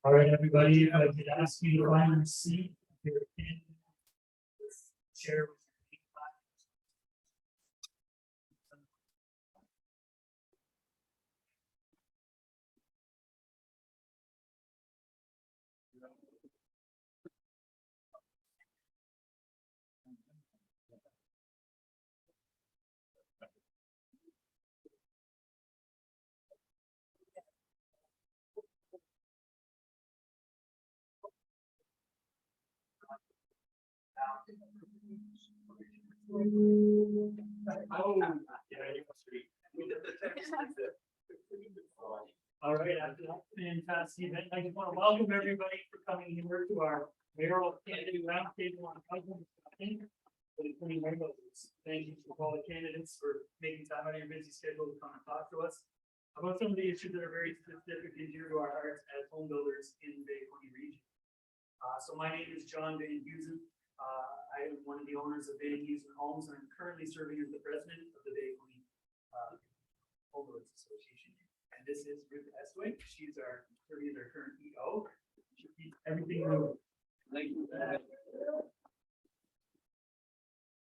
All right, everybody, I did ask you to find a seat. If you're in, share. All right, after that fantastic event, I just want to welcome everybody for coming here to our mayoral candidate roundtable on housing discussion for the 20 mayors. Thank you to all the candidates for making time out of your busy schedule to come and talk to us about some of the issues that are very specific and dear to our hearts as home builders in the Quinte Region. So my name is John Van Heusen. I am one of the owners of Van Heusen Homes, and I'm currently serving as the president of the Bay Quinte Home Builders Association. And this is Ruth Estwick. She's our current EO. She keeps everything moving. Thank you.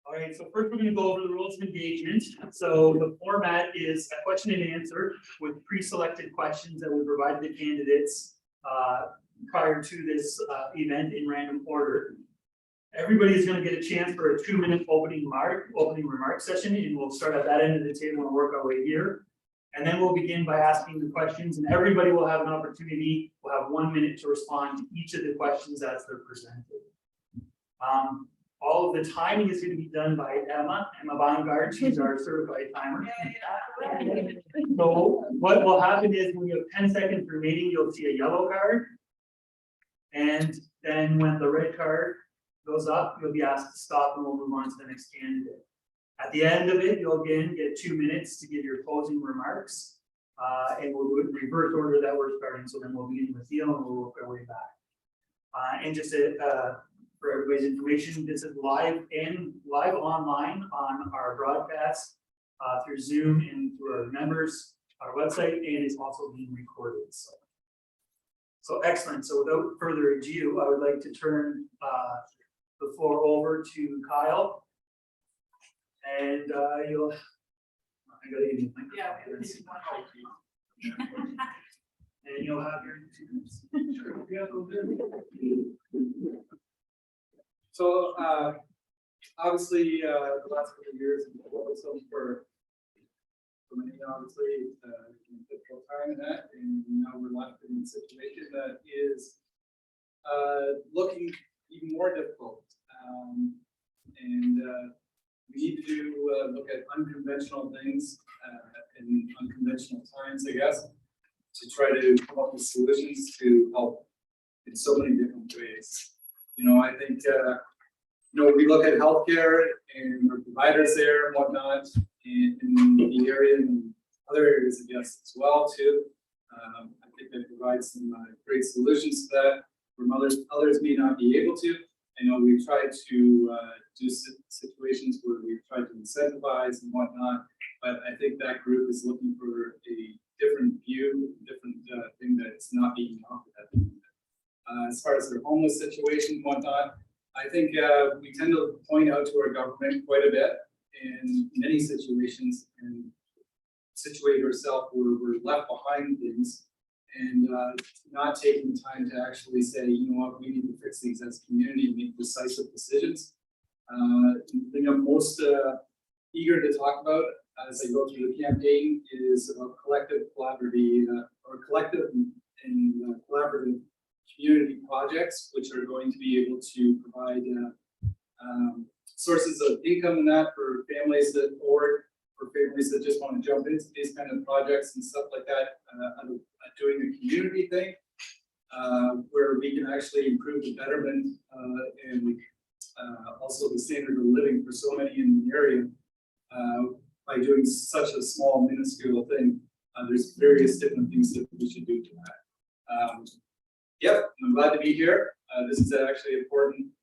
All right, so first we're going to go over the rules of engagement. So the format is a question and answer with pre-selected questions that we provide the candidates prior to this event in random order. Everybody is going to get a chance for a 2-minute opening remark session, and we'll start at that end of the table and work our way here. And then we'll begin by asking the questions, and everybody will have an opportunity. We'll have 1 minute to respond to each of the questions as they're presented. All of the timing is going to be done by Emma Weingart. She's our certified timer. So what will happen is when you have 10 seconds remaining, you'll see a yellow card. And then when the red card goes up, you'll be asked to stop and we'll move on to the next candidate. At the end of it, you'll again get 2 minutes to give your closing remarks. And we'll do it in reverse order that we're starting. So then we'll begin with you and we'll work our way back. And just for everybody's information, this is live online on our broadcast through Zoom and through our members, our website, and it's also being recorded. So excellent. So without further ado, I would like to turn the floor over to Kyle. And I gotta give you a microphone. And you'll have your 2 minutes. So obviously the last couple of years so for many, obviously difficult time in that, and now we're left in a situation that is looking even more difficult. And we need to look at unconventional things in unconventional times, I guess, to try to come up with solutions to help in so many different ways. You know, I think, we look at healthcare and our providers there and whatnot in the area and other areas, I guess, as well, too. I think they provide some great solutions to that, where others may not be able to. I know we've tried to do situations where we've tried to incentivize and whatnot, but I think that group is looking for a different view, different thing that's not being offered at the moment. As far as their homeless situation and whatnot, I think we tend to point out to our government quite a bit in many situations and situate ourselves where we're left behind things and not taking the time to actually say, you know what, we need to fix these as a community and make decisive decisions. The thing I'm most eager to talk about as I go through the campaign is about collective collaborative and collaborative community projects, which are going to be able to provide sources of income and that for families that, or for families that just want to jump into these kind of projects and stuff like that, doing a community thing, where we can actually improve the betterment and also the standard of living for so many in the area by doing such a small, minuscule thing. There's various different things that we should do to that. Yep, I'm glad to be here. This is actually an important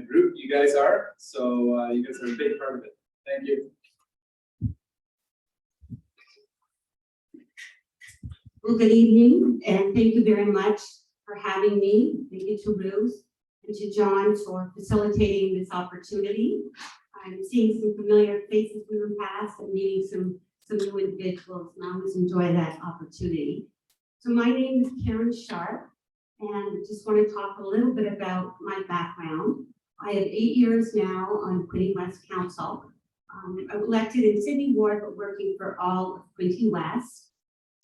group you guys are. So it's a big part of it. Thank you. Well, good evening, and thank you very much for having me. Thank you to Ruth and to John for facilitating this opportunity. I'm seeing some familiar faces from the past and meeting some new individuals, and I always enjoy that opportunity. So my name is Karen Sharp, and I just want to talk a little bit about my background. I have 8 years now on Quinte West Council. I'm elected in Sydney Ward, but working for all of Quinte West.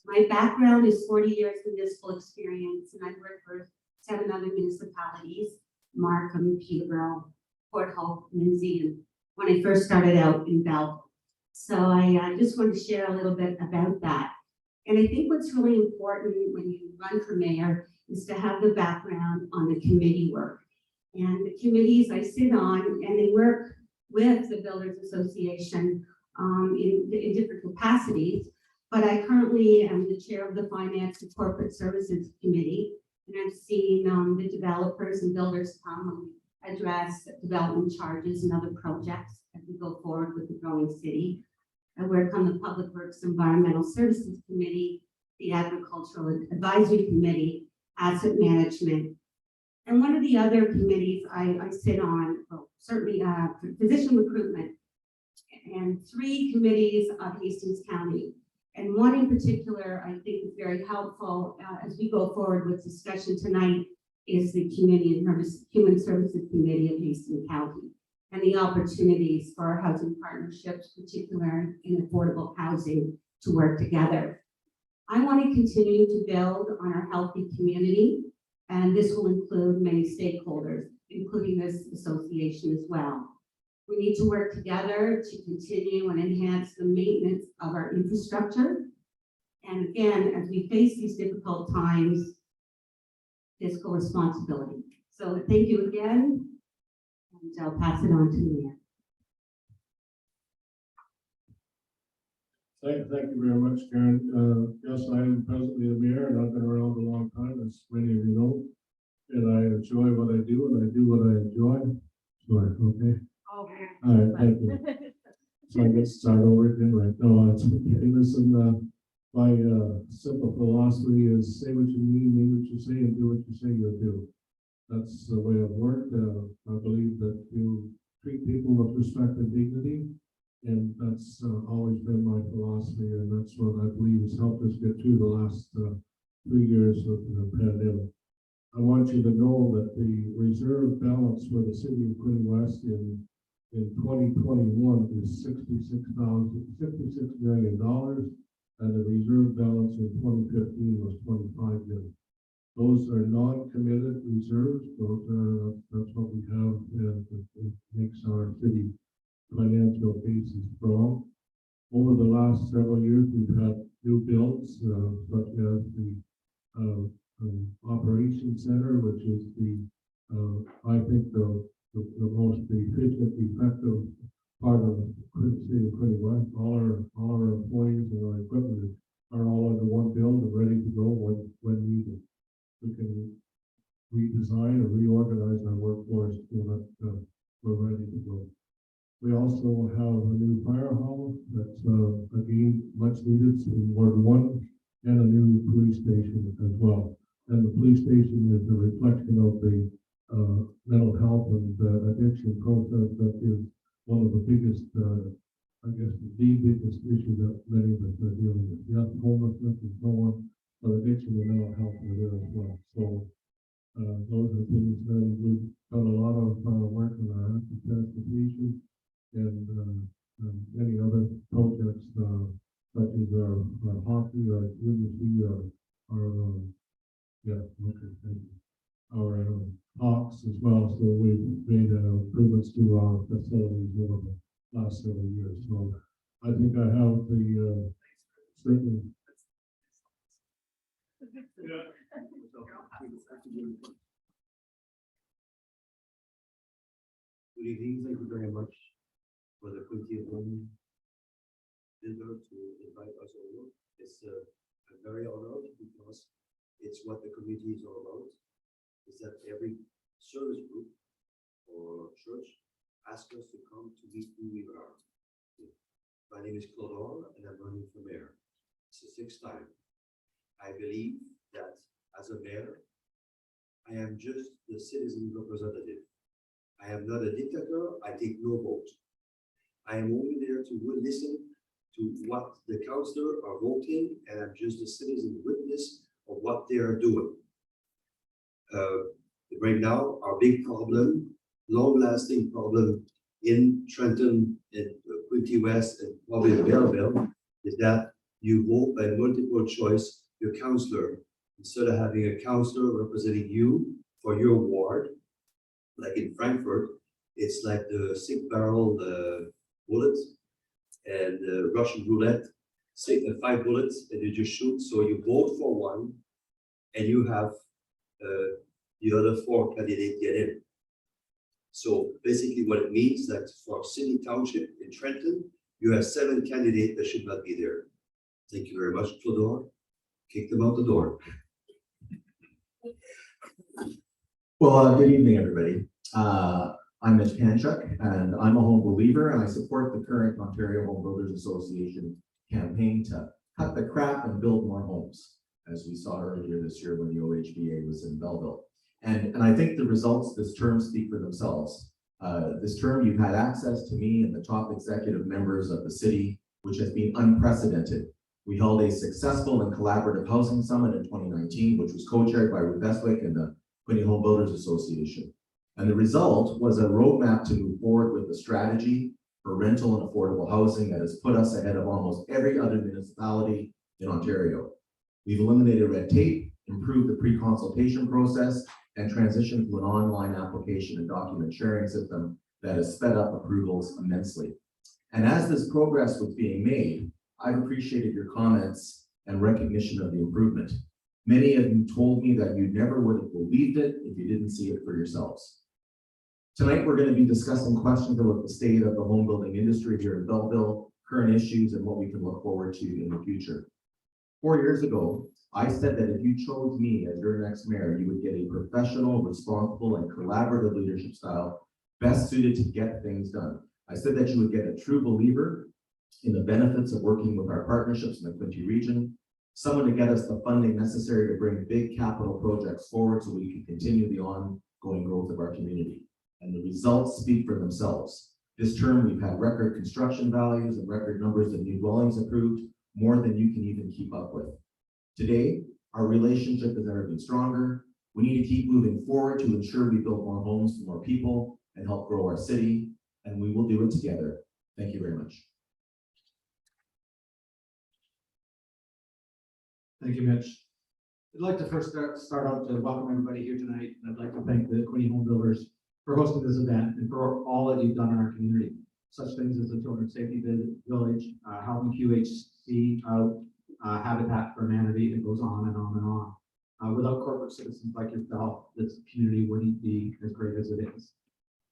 My background is 40 years of municipal experience, and I've worked for 7 other municipalities, Markham, Peterborough, Port Hope, Lindsay, and when I first started out in Belleville. So I just want to share a little bit about that. And I think what's really important when you run for mayor is to have the background on the committee work. And the committees I sit on, and they work with the Builders Association in different capacities. But I currently am the chair of the Finance and Corporate Services Committee, and I've seen the developers and builders come and address development charges and other projects as we go forward with the growing city. I work on the Public Works Environmental Services Committee, the Agricultural Advisory Committee, Asset Management. And one of the other committees I sit on, well, certainly physician recruitment, and 3 committees of Hastings County. And one in particular, I think is very helpful as we go forward with discussion tonight is the Community and Human Services Committee of Hastings County and the opportunities for our housing partnerships, particularly in affordable housing, to work together. I want to continue to build on our healthy community, and this will include many stakeholders, including this association as well. We need to work together to continue and enhance the maintenance of our infrastructure. And again, as we face these difficult times, fiscal responsibility. So thank you again, and I'll pass it on to the mayor. Thank you very much, Karen. Yes, I am presently the mayor, and I've been around a long time, as many of you know. And I enjoy what I do, and I do what I enjoy. Sure, okay. Okay. All right, thank you. So I get started over again, right? No, it's okay. Listen, my simple philosophy is say what you mean what you say, and do what you say you'll do. That's the way I've worked. I believe that you treat people with respect and dignity, and that's always been my philosophy, and that's what I believe has helped us get through the last 3 years of the pandemic. I want you to know that the reserve balance for the city of Quinte West in 2021 is $66 million, and the reserve balance in 2015 was $25 million. Those are non-committed reserves. That's what we have, and it makes our city financial base strong. Over the last several years, we've had new builds, such as the Operations Center, which is I think the most efficient, effective part of the city of Quinte West. All our employees and our equipment are all under one build and ready to go when needed. We can redesign or reorganize our workforce so that we're ready to go. We also have a new fire hall that's again much needed in Ward 1, and a new police station as well. And the police station is a reflection of the mental health and addiction process that is one of the biggest, I guess, the biggest issue that many of us are dealing with. Yes, homelessness and so on, but addiction and mental health are there as well. So those are things that we've done a lot of work on our active transportation and many other projects such as our hockey, our community, our hawks as well. So we've made improvements to our facilities over the last several years. So I think I have the certainly. Yeah. Good evening. Thank you very much for the Quinte dinner to invite us over. It's I'm very honored because it's what the community is all about. Is that every service group or church asked us to come to meet who we are. My name is Claude and I'm running for mayor. It's the sixth time. I believe that as a mayor, I am just the citizen representative. I am not a dictator. I take no vote. I am only there to listen to what the councillors are voting, and I'm just a citizen witness of what they are doing. Right now, our big problem, long-lasting problem in Trenton, in Quinte West, and probably in Belleville, is that you vote by multiple choice your councillor. Instead of having a councillor representing you for your ward, like in Frankfurt, it's like the 6-barrel bullets and Russian roulette, 5 bullets, and you just shoot. So you vote for one, and you have the other 4 candidates get in. So basically, what it means that for city township in Trenton, you have 7 candidates that should not be there. Thank you very much, Claude. Kick them out the door. Well, good evening, everybody. I'm Mitch Panchuk, and I'm a home believer, and I support the current Ontario Home Builders Association campaign to cut the crap and build more homes, as we saw earlier this year when the OHBA was in Belleville. And I think the results this term speak for themselves. This term, you've had access to me and the top executive members of the city, which has been unprecedented. We held a successful and collaborative housing summit in 2019, which was co-chaired by Ruth Bestwick and the Quinte Home Builders Association. And the result was a roadmap to move forward with a strategy for rental and affordable housing that has put us ahead of almost every other municipality in Ontario. We've eliminated red tape, improved the pre-consultation process, and transitioned to an online application and document sharing system that has sped up approvals immensely. And as this progress was being made, I've appreciated your comments and recognition of the improvement. Many of you told me that you never would have believed it if you didn't see it for yourselves. Tonight, we're going to be discussing questions about the state of the home building industry here in Belleville, current issues, and what we can look forward to in the future. 4 years ago, I said that if you chose me as your next mayor, you would get a professional, responsible, and collaborative leadership style best suited to get things done. I said that you would get a true believer in the benefits of working with our partnerships in the Quinte Region, someone to get us the funding necessary to bring big capital projects forward so we can continue the ongoing growth of our community. And the results speak for themselves. This term, we've had record construction values and record numbers of new dwellings approved, more than you can even keep up with. Today, our relationship has never been stronger. We need to keep moving forward to ensure we build more homes for more people and help grow our city, and we will do it together. Thank you very much. Thank you, Mitch. I'd like to first start out to welcome everybody here tonight. And I'd like to thank the Quinte Home Builders for hosting this event and for all that you've done in our community. Such things as the Children's Safety Village, helping QHBA out, Habitat for Humanity, it goes on and on and on. Without corporate citizens like yourself, this community wouldn't be as great as it is.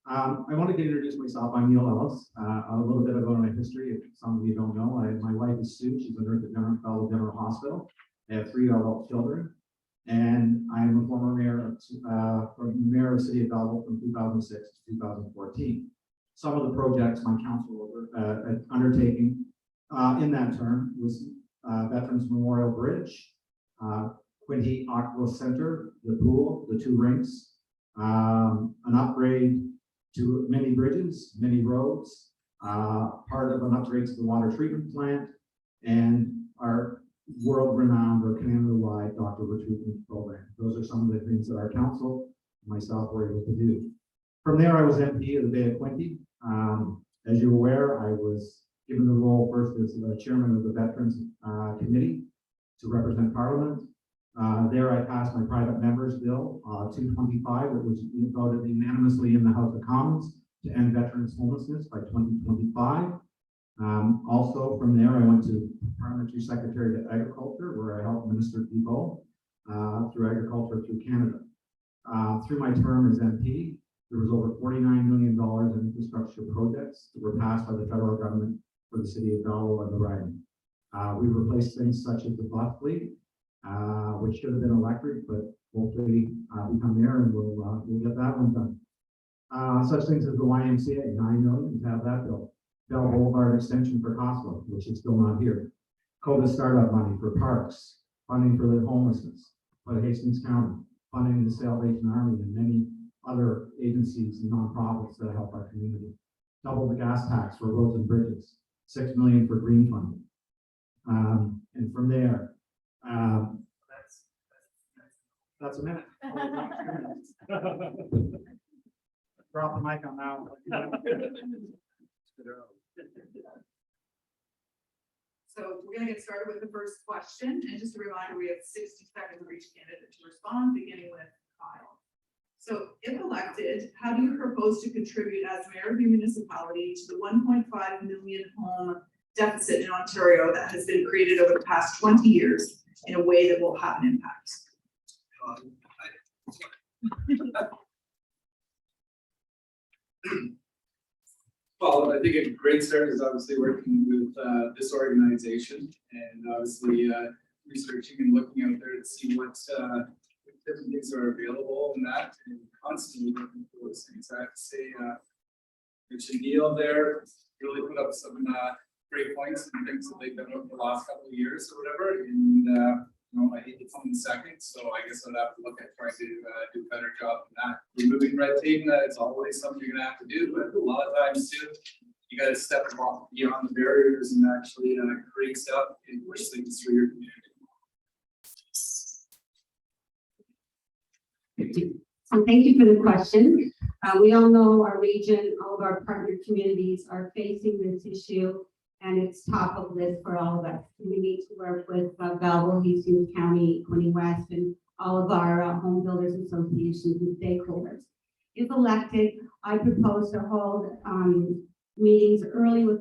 I wanted to introduce myself. I'm Neil Ellis. A little bit about my history, if some of you don't know. My wife is Sue. She's a nurse at Belleville General Hospital. I have 3 adult children, and I'm a former mayor of the city of Belleville from 2006 to 2014. Some of the projects my council undertaking in that term was Veterans Memorial Bridge, Quinte Aqua Center, the pool, the 2 rinks, an upgrade to many bridges, many roads, part of an upgrade to the water treatment plant, and our world-renowned or Canada-wide doctor recruitment program. Those are some of the things that our council and myself were able to do. From there, I was MP of the Bay of Quinte. As you're aware, I was given the role first as the chairman of the Veterans Committee to represent Parliament. There, I passed my private member's bill 225, that was voted unanimously in the House of Commons to end veterans homelessness by 2025. Also from there, I went to Parliamentary Secretary to Agriculture, where I helped Minister Debo through agriculture through Canada. Through my term as MP, there was over $49 million in infrastructure projects that were passed by the federal government for the city of Belleville and the riding. We replaced things such as the bus fleet, which should have been electric, but hopefully we come there and we'll get that one done. Such things as the YMCA, 9 million to have that built. Bell Boulevard extension for Costco, which is still not here. COVID startup money for parks, funding for the homelessness, for Hastings County, funding the Salvation Army and many other agencies and nonprofits that help our community. Double the gas tax for roads and bridges, 6 million for green funding. And from there, that's a minute. Drop the mic on that one. So we're gonna get started with the first question, and just a reminder, we have 60 seconds for each candidate to respond, beginning with Kyle. So if elected, how do you propose to contribute as mayor of your municipality to the 1.5 million home deficit in Ontario that has been created over the past 20 years in a way that will have an impact? Well, I think a great start is obviously working with this organization and obviously researching and looking out there to see what different things are available in that and constantly looking for those things. I have to say, Mitch and Neil there really put up some great points and things that they've done over the last couple of years or whatever. And you know, I hate to come in second, so I guess I'd have to look at trying to do a better job than that. Removing red tape, it's always something you're gonna have to do, but a lot of times too, you gotta step beyond the barriers and actually create stuff and push things through your community. So thank you for the question. We all know our region, all of our partner communities are facing this issue, and it's top of list for all of us. We need to work with Belleville, Hastings County, Quinte West, and all of our home builders associations and stakeholders. If elected, I propose to hold meetings early with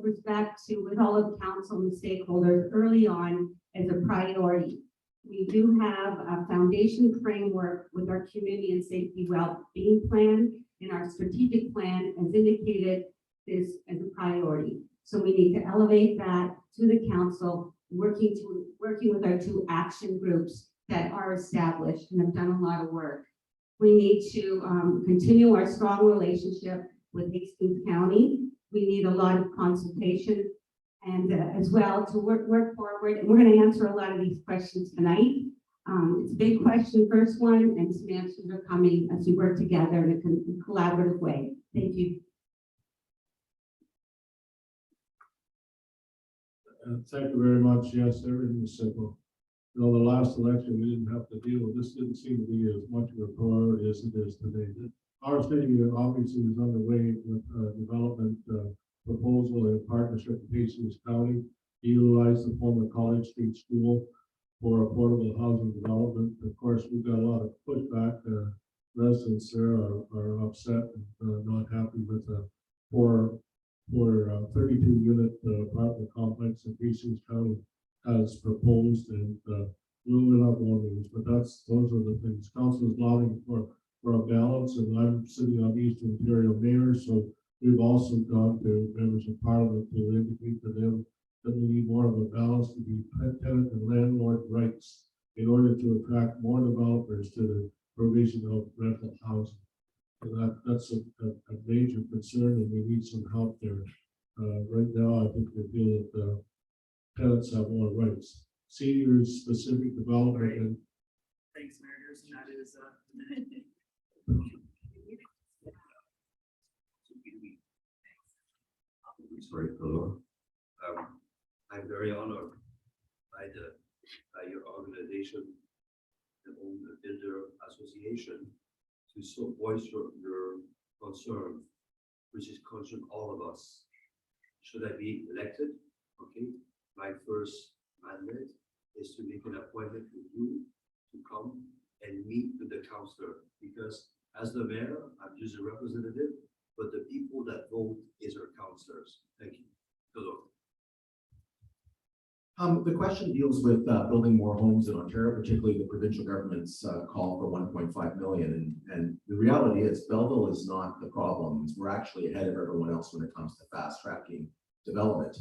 all of the council and stakeholders early on as a priority. We do have a foundation framework with our community and safety well-being plan, and our strategic plan has indicated this as a priority. So we need to elevate that to the council, working with our 2 action groups that are established and have done a lot of work. We need to continue our strong relationship with Hastings County. We need a lot of consultation and as well to work forward. And we're going to answer a lot of these questions tonight. It's a big question, first one, and some answers are coming as we work together in a collaborative way. Thank you. Thank you very much. Yes, everything is simple. You know, the last election, we didn't have to deal with this. Didn't seem to be as much of a priority as it is today. Our city obviously is underway with development proposal in partnership with Hastings County to utilize the former College Street School for affordable housing development. Of course, we've got a lot of pushback. Residents there are upset and not happy with the 32 unit apartment complex that Hastings County has proposed, and we're not going to these, but those are the things. Council is lobbying for a balance, and I'm sitting on Eastern Ontario Mayor, so we've also gone to members of Parliament to indicate to them that we need more of a balance to be tenant and landlord rights in order to attract more developers to the provision of rental housing. And that's a major concern, and we need some help there. Right now, I think they feel that tenants have more rights. Seniors specific development and Thanks, Mayor, and that is Sorry, hello. I'm very honored by your organization, the Home Builder Association, to so voice your concern, which is concern all of us. Should I be elected? Okay, my first mandate is to make an appointment with you to come and meet with the councillor, because as the mayor, I'm just a representative, but the people that vote is our councillors. Thank you. Hello. The question deals with building more homes in Ontario, particularly the provincial government's call for 1.5 million. And the reality is Belleville is not the problem. We're actually ahead of everyone else when it comes to fast tracking development.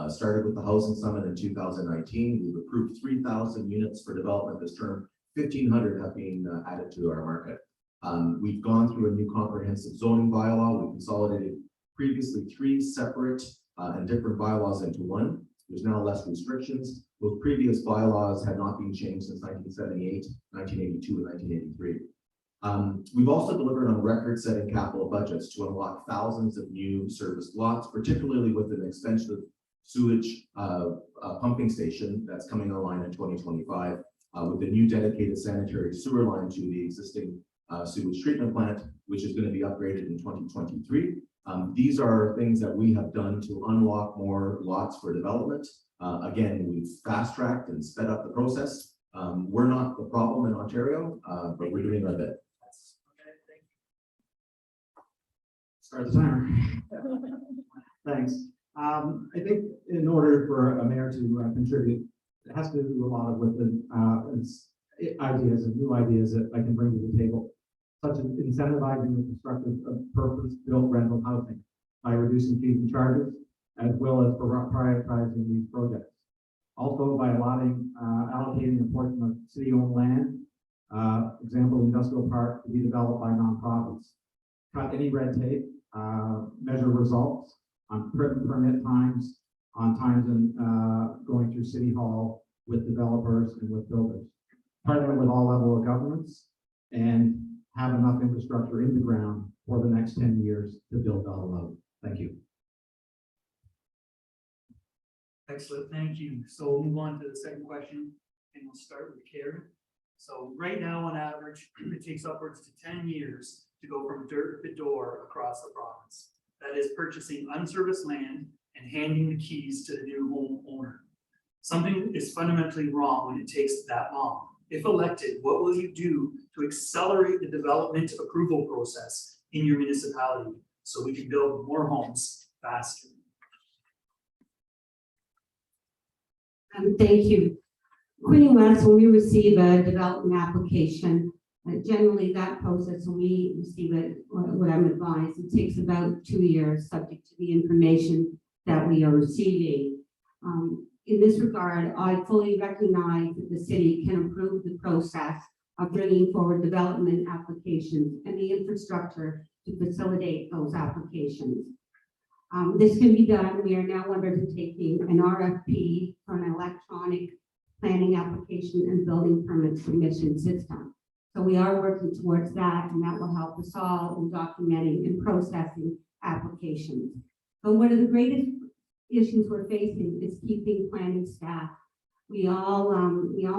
Started with the Housing Summit in 2019. We've approved 3,000 units for development this term. 1,500 have been added to our market. We've gone through a new comprehensive zoning bylaw. We consolidated previously 3 separate and different bylaws into one. There's now less restrictions. Those previous bylaws had not been changed since 1978, 1982, and 1983. We've also delivered on record-setting capital budgets to unlock thousands of new serviced lots, particularly with an extensive sewage pumping station that's coming online in 2025, with a new dedicated sanitary sewer line to the existing sewage treatment plant, which is going to be upgraded in 2023. These are things that we have done to unlock more lots for development. Again, we've fast-tracked and sped up the process. We're not the problem in Ontario, but we're doing our bit. Start the timer. Thanks. I think in order for a mayor to contribute, it has to do a lot with the ideas and new ideas that I can bring to the table, such as incentivizing the construction of purpose-built rental housing by reducing fees and charges, as well as for prioritizing these projects. Also by allocating a portion of city-owned land, example, industrial park, to be developed by nonprofits. Cut any red tape, measure results on permit times, on times and going through City Hall with developers and with builders. Partner with all level of governments and have enough infrastructure in the ground for the next 10 years to build out load. Thank you. Excellent, thank you. So we'll move on to the second question, and we'll start with Karen. So right now, on average, it takes upwards to 10 years to go from dirt to door across the province. That is purchasing unserviced land and handing the keys to the new homeowner. Something is fundamentally wrong when it takes that long. If elected, what will you do to accelerate the development approval process in your municipality so we can build more homes faster? Thank you. Quinte West, when we receive a development application, generally that process, when we receive it, what I'm advised, it takes about 2 years, subject to the information that we are receiving. In this regard, I fully recognize that the city can improve the process of bringing forward development applications and the infrastructure to facilitate those applications. This can be done. We are now undertaking an RFP for an electronic planning application and building permit submission system. So we are working towards that, and that will help us all in documenting and processing applications. But one of the greatest issues we're facing is keeping planning staff. We all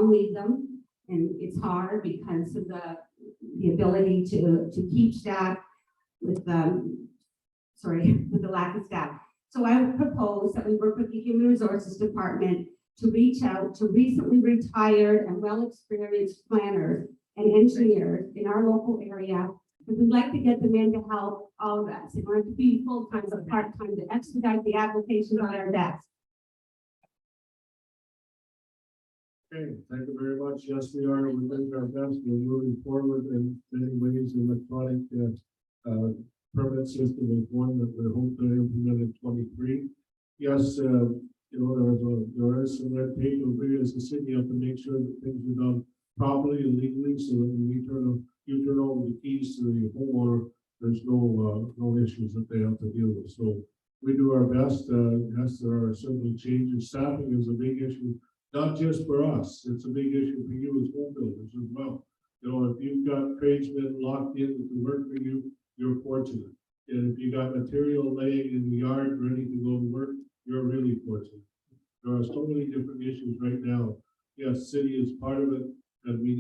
need them, and it's hard because of the ability to keep staff with the lack of staff. So I would propose that we work with the Human Resources Department to reach out to recently retired and well-experienced planners and engineers in our local area, because we'd like to get them in to help all of us. It wants to be full-time or part-time to expedite the applications on our desk. Okay, thank you very much. Yes, we are doing our best. We're moving forward in many ways. Electronic permit system is one that we hope to implement in 23. Yes, there is some red tape, and we as a city have to make sure that things are done properly and legally, so that when you turn over the keys to the homeowner, there's no issues that they have to deal with. So we do our best. Yes, there are certainly changes. Staffing is a big issue, not just for us. It's a big issue for you as home builders as well. If you've got tradesmen locked in to work for you, you're fortunate. And if you got material laying in the yard ready to go to work, you're really fortunate. There are so many different issues right now. Yes, city is part of it, and we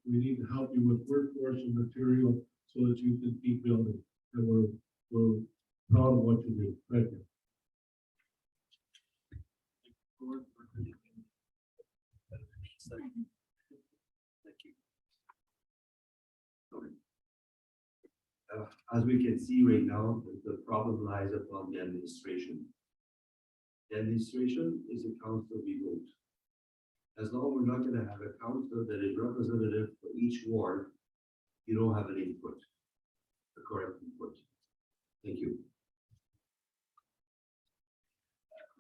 need to help you with workforce and material so that you can keep building. And we're proud of what you do. Thank you. As we can see right now, the problem lies upon the administration. The administration is a council we vote. As long as we're not going to have a council that is representative for each ward, you don't have an input, the correct input. Thank you.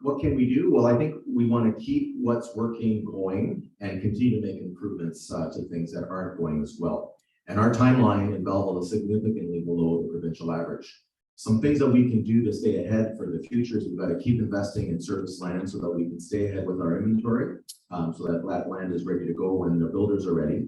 What can we do? Well, I think we want to keep what's working going and continue to make improvements to things that aren't going as well. And our timeline in Belleville is significantly below the provincial average. Some things that we can do to stay ahead for the future is we've got to keep investing in service land so that we can stay ahead with our inventory, so that that land is ready to go when the builders are ready.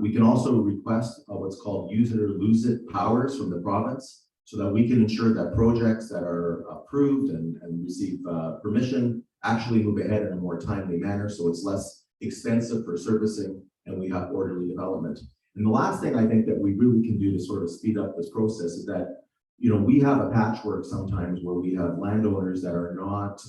We can also request what's called use it or lose it powers from the province so that we can ensure that projects that are approved and receive permission actually move ahead in a more timely manner, so it's less expensive for servicing and we have orderly development. And the last thing I think that we really can do to sort of speed up this process is that, you know, we have a patchwork sometimes where we have landowners that are not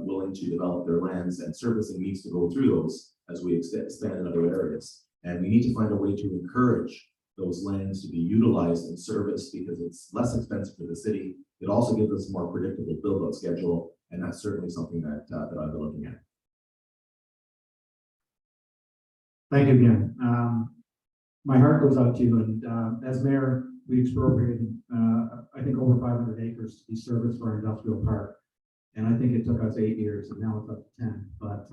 willing to develop their lands, and servicing needs to go through those as we expand in other areas. And we need to find a way to encourage those lands to be utilized and serviced because it's less expensive for the city. It also gives us a more predictable build-out schedule, and that's certainly something that I've been looking at. Thank you again. My heart goes out to you, and as mayor, we expropriated, I think, over 500 acres to be serviced for our industrial park. And I think it took us 8 years, and now it's up to 10. But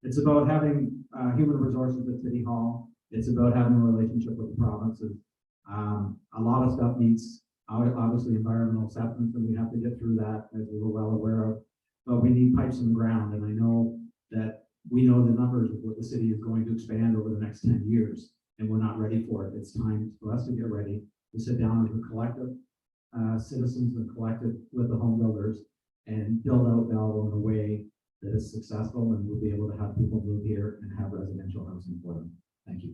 it's about having human resources at City Hall. It's about having a relationship with the provinces. A lot of stuff needs, obviously, environmental assessments, and we have to get through that, as we were well aware of. But we need pipes in the ground, and I know that we know the numbers of what the city is going to expand over the next 10 years, and we're not ready for it. It's time for us to get ready to sit down as a collective citizens and collective with the home builders and build out Belleville in a way that is successful, and we'll be able to have people move here and have residential housing for them. Thank you.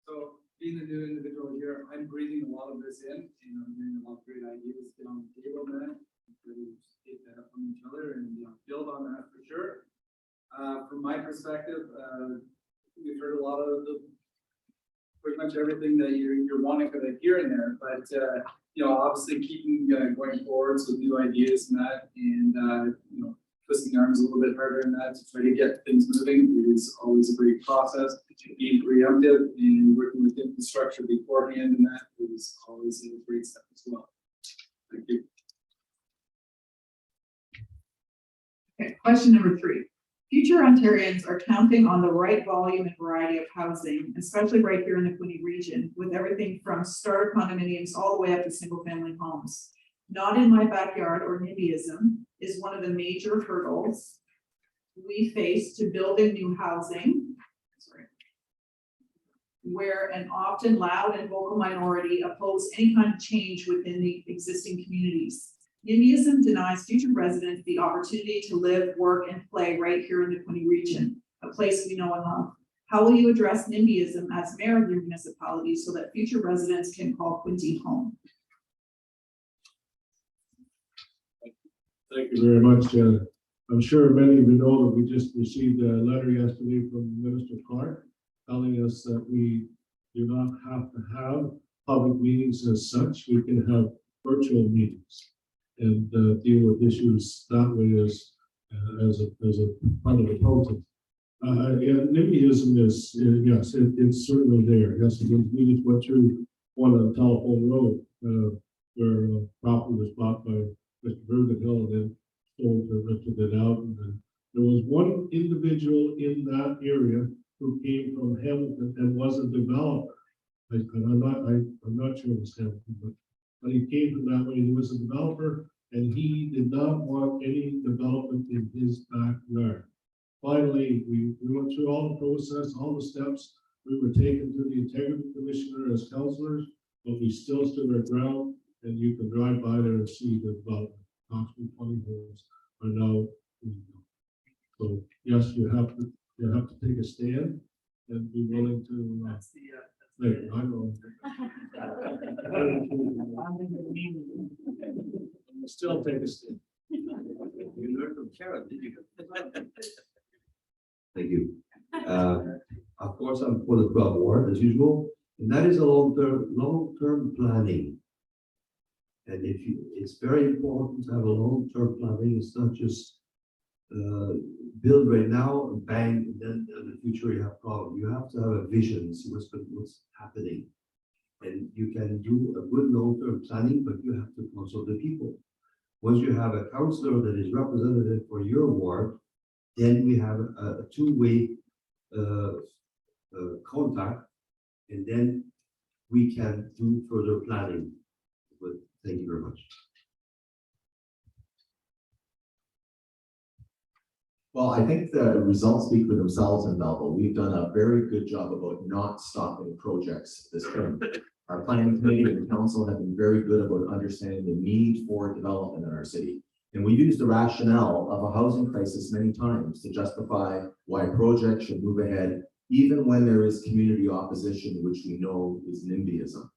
So being a new individual here, I'm breathing a lot of this in, and I'm hearing a lot of great ideas get on the table, man. Really take that up from each other and build on that for sure. From my perspective, we've heard a lot of pretty much everything that you're wanting to hear in there, but you know, obviously keeping going forwards with new ideas and that, and you know, twisting arms a little bit harder in that to try to get things moving. It is always a great process. Being preemptive and working with infrastructure beforehand, and that is always a great step as well. Thank you. Okay, question number 3. Future Ontarians are counting on the right volume and variety of housing, especially right here in the Quinte Region, with everything from starter condominiums all the way up to single-family homes. Not in my backyard or NIMBYism is one of the major hurdles we face to building new housing, where an often loud and vocal minority oppose any kind of change within the existing communities. NIMBYism denies future residents the opportunity to live, work, and play right here in the Quinte Region, a place we know and love. How will you address NIMBYism as mayor of your municipality so that future residents can call Quinte home? Thank you very much. I'm sure many of you know that we just received a letter yesterday from Minister Clark telling us that we do not have to have public meetings as such. We can have virtual meetings and deal with issues that way as a part of the process. Yeah, NIMBYism is, yes, it's certainly there. Yes, we just went through one on Telephone Road where property was bought by Mr. Bergenhill and then sold to Mr. Vidal. And there was one individual in that area who came from Hamilton and was a developer. And I'm not sure it was Hamilton, but he came from that way. He was a developer, and he did not want any development in his backyard. Finally, we went through all the process, all the steps. We were taken to the integrity commissioner as counselors, but we still stood our ground. And you can drive by there and see that about approximately 20 homes are now. So yes, you have to take a stand and be willing to. That's the. I know. Still take a stand. You learned from Karen, did you? Thank you. Of course, I'm for the 12 ward as usual, and that is a long-term planning. And it's very important to have a long-term planning. It's not just build right now and bang, and then in the future you have problems. You have to have a vision, see what's happening. And you can do a good long-term planning, but you have to consult the people. Once you have a councillor that is representative for your ward, then we have a two-way contact, and then we can do further planning. But thank you very much. Well, I think the results speak for themselves in Belleville. We've done a very good job about not stopping projects this term. Our planning committee and council have been very good about understanding the need for development in our city. And we use the rationale of a housing crisis many times to justify why projects should move ahead, even when there is community opposition, which we know is NIMBYism.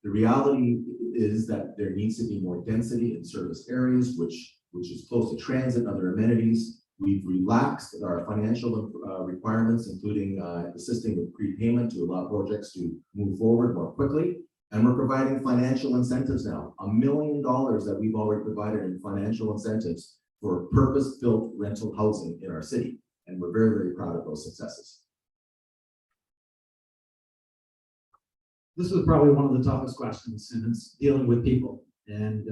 The reality is that there needs to be more density in service areas, which is close to transit and other amenities. We've relaxed our financial requirements, including assisting with prepayment to allow projects to move forward more quickly. And we're providing financial incentives now, $1 million that we've already provided in financial incentives for purpose-built rental housing in our city. And we're very, very proud of those successes. This was probably one of the toughest questions, and it's dealing with people. And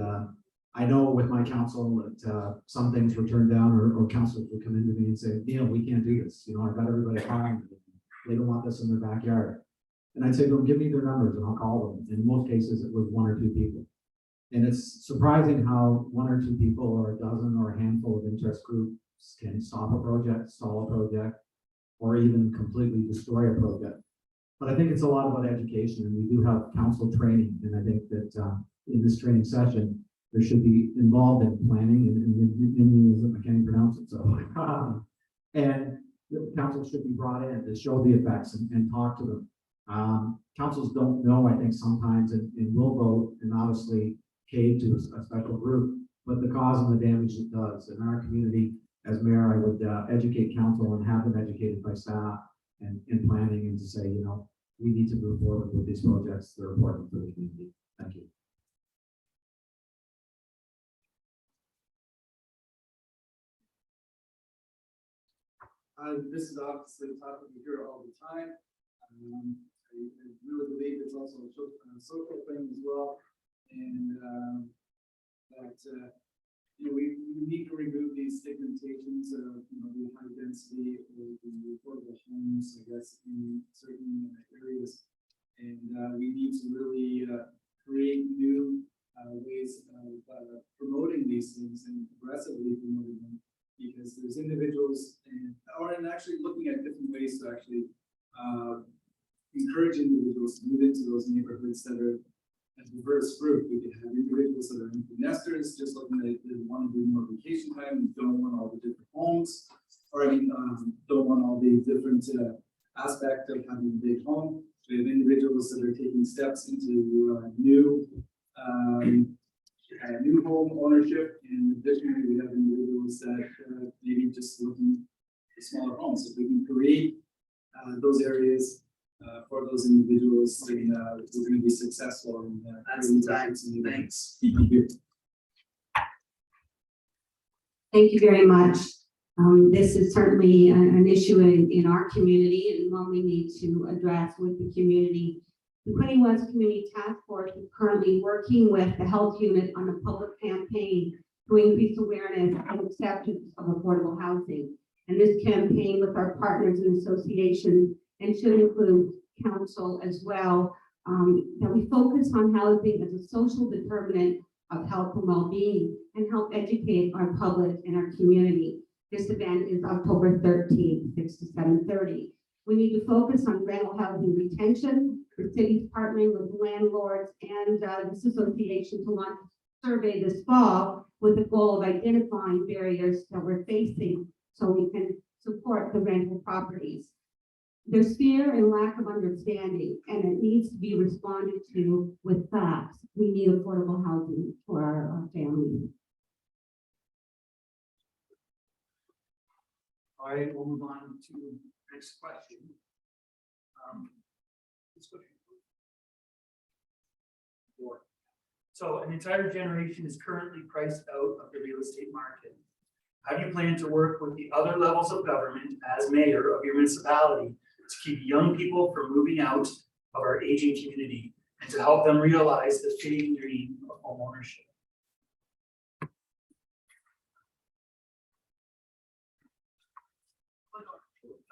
I know with my council that some things were turned down, or councils would come into me and say, Neil, we can't do this. You know, I've got everybody hiring. They don't want this in their backyard. And I'd say, well, give me their numbers and I'll call them. In most cases, it was 1 or 2 people. And it's surprising how 1 or 2 people or a dozen or a handful of interest groups can stop a project, stall a project, or even completely destroy a project. But I think it's a lot about education, and we do have council training. And I think that in this training session, there should be involved in planning and I can't even pronounce it. So, and the council should be brought in to show the effects and talk to them. Councils don't know, I think, sometimes, and will vote and obviously cave to a special group, but the cause and the damage it does. In our community, as mayor, I would educate council and have them educated by staff and planning, and to say, you know, we need to move forward with these projects. They're important for the community. Thank you. This is obviously a topic we hear all the time. I really believe it's also a social thing as well, and that you know, we need to remove these stigmatizations of, you know, the high density or the affordable homes, I guess, in certain areas, and we need to really create new ways of promoting these things and aggressively promoting them, because there's individuals and actually looking at different ways to actually encourage individuals to move into those neighborhoods that are a diverse group. We could have individuals that are empty nesters, just looking at they want to do more vacation time and don't want all the different homes, or I mean, don't want all the different aspects of having a big home. We have individuals that are taking steps into new home ownership, and additionally, we have individuals that maybe just looking for smaller homes. If we can create those areas for those individuals, then we're going to be successful. In, That's the time. Thanks. Thank you very much. This is certainly an issue in our community, and one we need to address with the community. The Quinte West Community Task Force is currently working with the health unit on a public campaign to increase awareness and acceptance of affordable housing. And this campaign with our partners and associations, and should include council as well, that we focus on housing as a social determinant of health and well-being, and help educate our public and our community. This event is October 13th, 6 to 7:30. We need to focus on rental housing retention. The city's partnering with landlords and this association to launch a survey this fall with the goal of identifying barriers that we're facing so we can support the rental properties. There's fear and lack of understanding, and it needs to be responded to with facts. We need affordable housing for our families. All right, we'll move on to the next question. This question. So an entire generation is currently priced out of the real estate market. How do you plan to work with the other levels of government as mayor of your municipality to keep young people from moving out of our aging community and to help them realize the fitting dream of home ownership?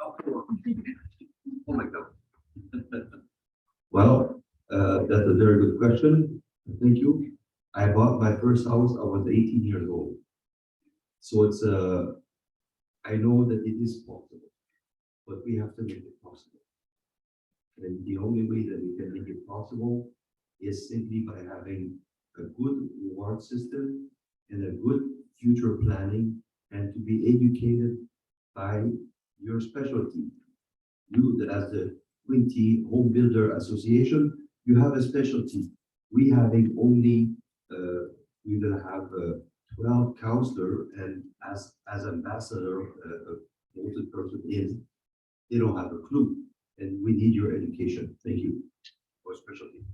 Oh my God. Well, that's a very good question. Thank you. I bought my first house, I was 18 years old. So it's, I know that it is possible, but we have to make it possible. And the only way that we can make it possible is simply by having a good reward system and a good future planning, and to be educated by your specialty. You, as the Quinte Home Builder Association, you have a specialty. We having only, we will have 12 counselor, and as ambassador, a voted person is, they don't have a clue, and we need your education. Thank you for specialty.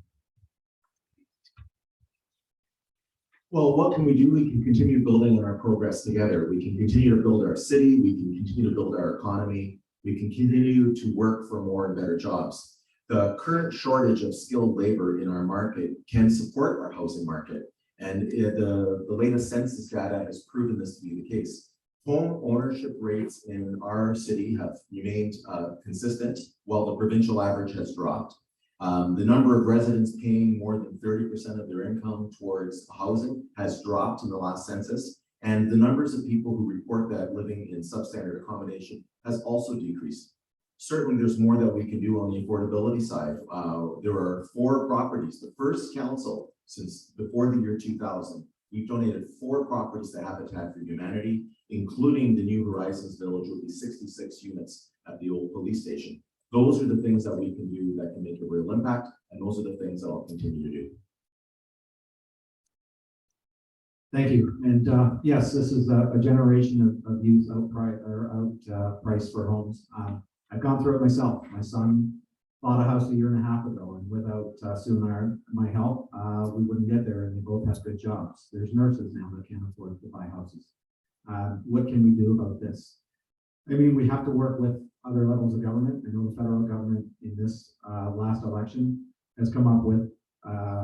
Well, what can we do? We can continue building on our progress together. We can continue to build our city. We can continue to build our economy. We can continue to work for more and better jobs. The current shortage of skilled labor in our market can support our housing market. And the latest census data has proven this to be the case. Home ownership rates in our city have remained consistent, while the provincial average has dropped. The number of residents paying more than 30% of their income towards housing has dropped in the last census. And the numbers of people who report that living in substandard accommodation has also decreased. Certainly, there's more that we can do on the affordability side. There are 4 properties, the first council since before the year 2000. We've donated 4 properties to Habitat for Humanity, including the New Horizons Village with the 66 units at the old police station. Those are the things that we can do that can make a real impact, and those are the things that I'll continue to do. Thank you. And yes, this is a generation of youth price for homes. I've gone through it myself. My son bought a house a year and a half ago, and without Sue and my help, we wouldn't get there, and they both have good jobs. There's nurses now that can't afford to buy houses. What can we do about this? I mean, we have to work with other levels of government. I know the federal government in this last election has come up with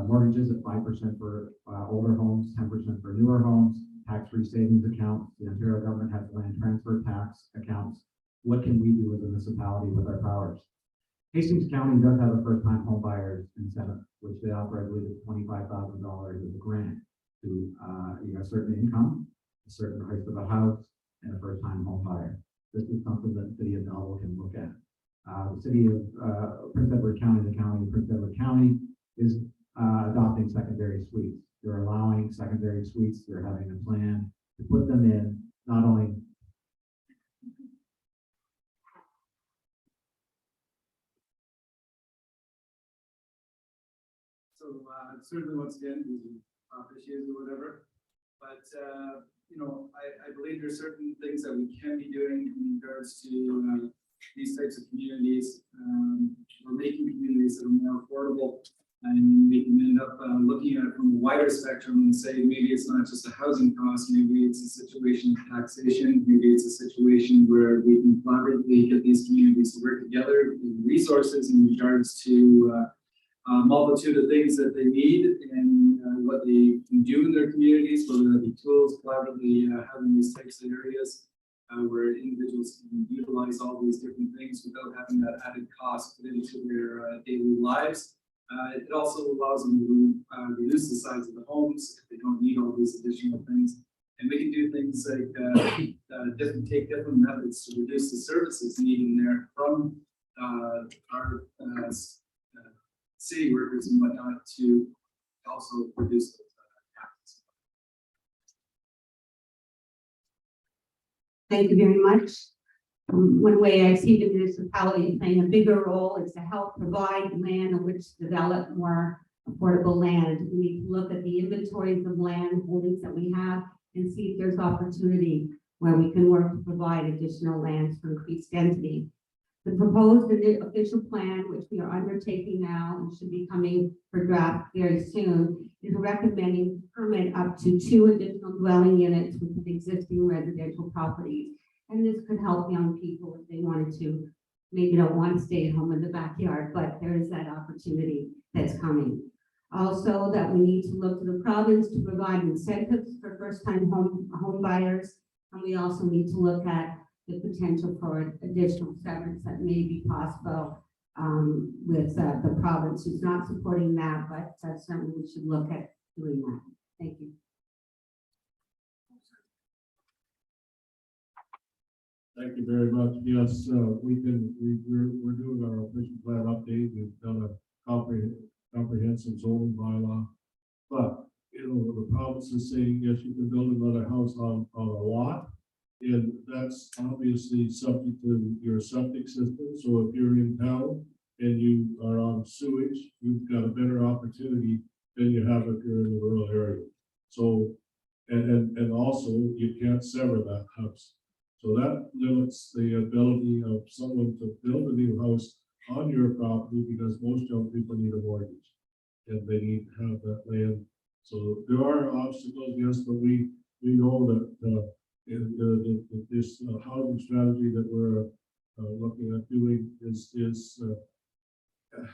mortgages at 5% for older homes, 10% for newer homes, tax-free savings accounts. The Ontario government has land transfer tax accounts. What can we do as a municipality with our powers? Hastings County does have a first-time home buyers incentive, which they offer, I believe, $25,000 as a grant to you know, a certain income, a certain price of a house, and a first-time home buyer. This is something that the city of Belleville can look at. The city of Prince Edward County, the county of Prince Edward County, is adopting secondary suites. They're allowing secondary suites. They're having a plan to put them in, not only So certainly, once again, these are issues or whatever, but you know, I believe there's certain things that we can be doing in regards to these types of communities. We're making communities that are more affordable, and we can end up looking at it from a wider spectrum and say maybe it's not just a housing cost, maybe it's a situation of taxation, maybe it's a situation where we can collaboratively get these communities to work together in resources in regards to a multitude of things that they need and what they can do in their communities, whether that be tools, collaboratively having these types of areas where individuals can utilize all these different things without having that added cost put into their daily lives. It also allows them to reduce the size of the homes if they don't need all these additional things. And we can do things like take different methods to reduce the services needed there from our city workers and whatnot to also reduce those taxes. Thank you very much. One way I see the municipality playing a bigger role is to help provide land on which to develop more affordable land. We need to look at the inventories of land holdings that we have and see if there's opportunity where we can work to provide additional lands for increased density. The proposed official plan, which we are undertaking now and should be coming for draft very soon, is recommending permit up to 2 additional dwelling units within existing residential properties. And this could help young people if they wanted to, maybe don't want to stay at home in the backyard, but there is that opportunity that's coming. Also, that we need to look to the province to provide incentives for first-time home buyers. And we also need to look at the potential for additional severance that may be possible with the province who's not supporting that, but certainly we should look at doing that. Thank you. Thank you very much. Yes, we're doing our official plan update. We've done a comprehensive zoning bylaw. But, the province is saying, yes, you can build another house on a lot. And that's obviously subject to your septic system. So if you're in town and you are on sewage, you've got a better opportunity than you have if you're in the rural area. So, and also you can't sever that house. So that limits the ability of someone to build a new house on your property because most young people need a mortgage and they need to have that land. So there are obstacles, yes, but we know that this housing strategy that we're looking at doing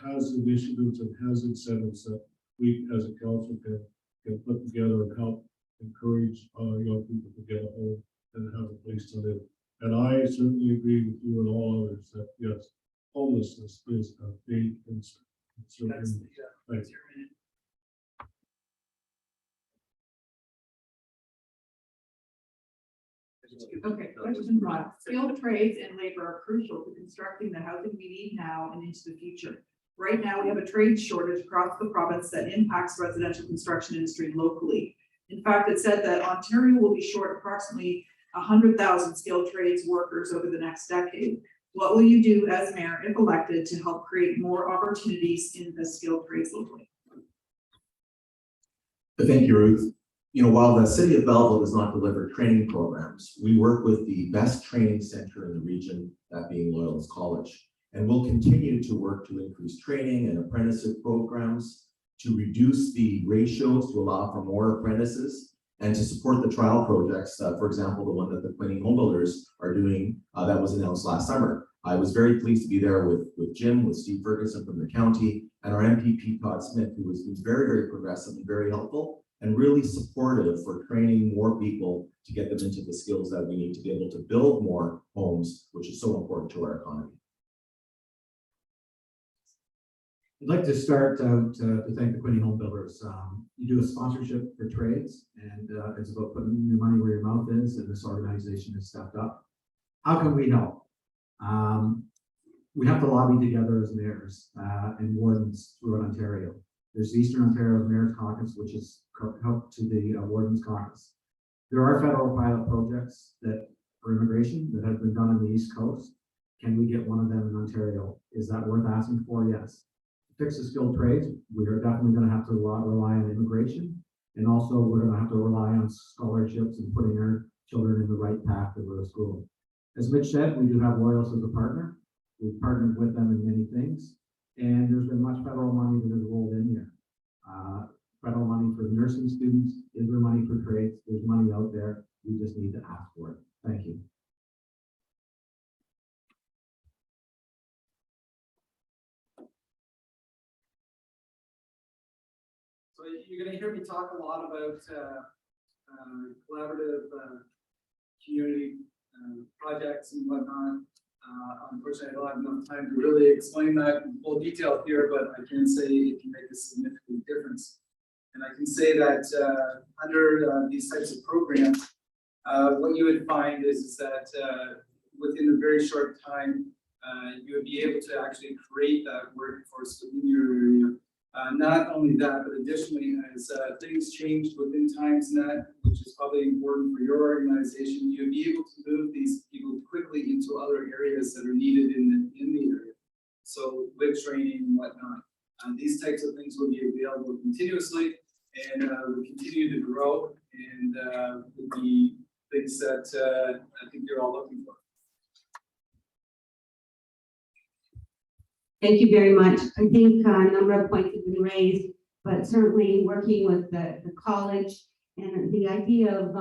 has initiatives and has incentives that we as a council can put together and help encourage young people to get a home and have a place to live. And I certainly agree with you and all others that yes, homelessness is a big concern. That's your minute. Okay, question one. Skilled trades and labor are crucial to constructing the housing we need now and into the future. Right now, we have a trade shortage across the province that impacts residential construction industry locally. In fact, it said that Ontario will be short approximately 100,000 skilled trades workers over the next decade. What will you do as mayor, if elected, to help create more opportunities in the skilled trades locally? Thank you, Ruth. While the city of Belleville does not deliver training programs, we work with the best training center in the region, that being Loyalist College. And we'll continue to work to increase training and apprenticeship programs, to reduce the ratios to allow for more apprentices, and to support the trial projects, for example, the one that the Quinte Home Builders are doing that was announced last summer. I was very pleased to be there with Jim, with Steve Ferguson from the county, and our MPP Todd Smith, who has been very, very progressive and very helpful and really supportive for training more people to get them into the skills that we need to be able to build more homes, which is so important to our economy. I'd like to start to thank the Quinte Home Builders. You do a sponsorship for trades, and it's about putting your money where your mouth is, and this organization has stepped up. How can we help? We have to lobby together as mayors and wardens throughout Ontario. There's the Eastern Ontario Mayor's Caucus, which is hooked to the Wardens Caucus. There are federal pilot projects that for immigration that have been done on the East Coast. Can we get one of them in Ontario? Is that worth asking for? Yes. To fix the skilled trades, we are definitely going to have to rely on immigration, and also we're going to have to rely on scholarships and putting our children in the right path to go to school. As Mitch said, we do have Loyalist as a partner. We've partnered with them in many things. And there's been much federal money that has rolled in here. Federal money for nursing students, is there money for trades? There's money out there. We just need to ask for it. Thank you. So you're going to hear me talk a lot about collaborative community projects and whatnot. Unfortunately, I don't have enough time to really explain that in full detail here, but I can say it can make a significant difference. And I can say that under these types of programs, what you would find is that within a very short time, you would be able to actually create that workforce within your area. Not only that, but additionally, as things changed within TimesNet, which is probably important for your organization, you'll be able to move these people quickly into other areas that are needed in the area. So with training and whatnot, these types of things will be available continuously and will continue to grow and will be things that I think you're all looking for. Thank you very much. I think a number of points have been raised, but certainly working with the college and the idea of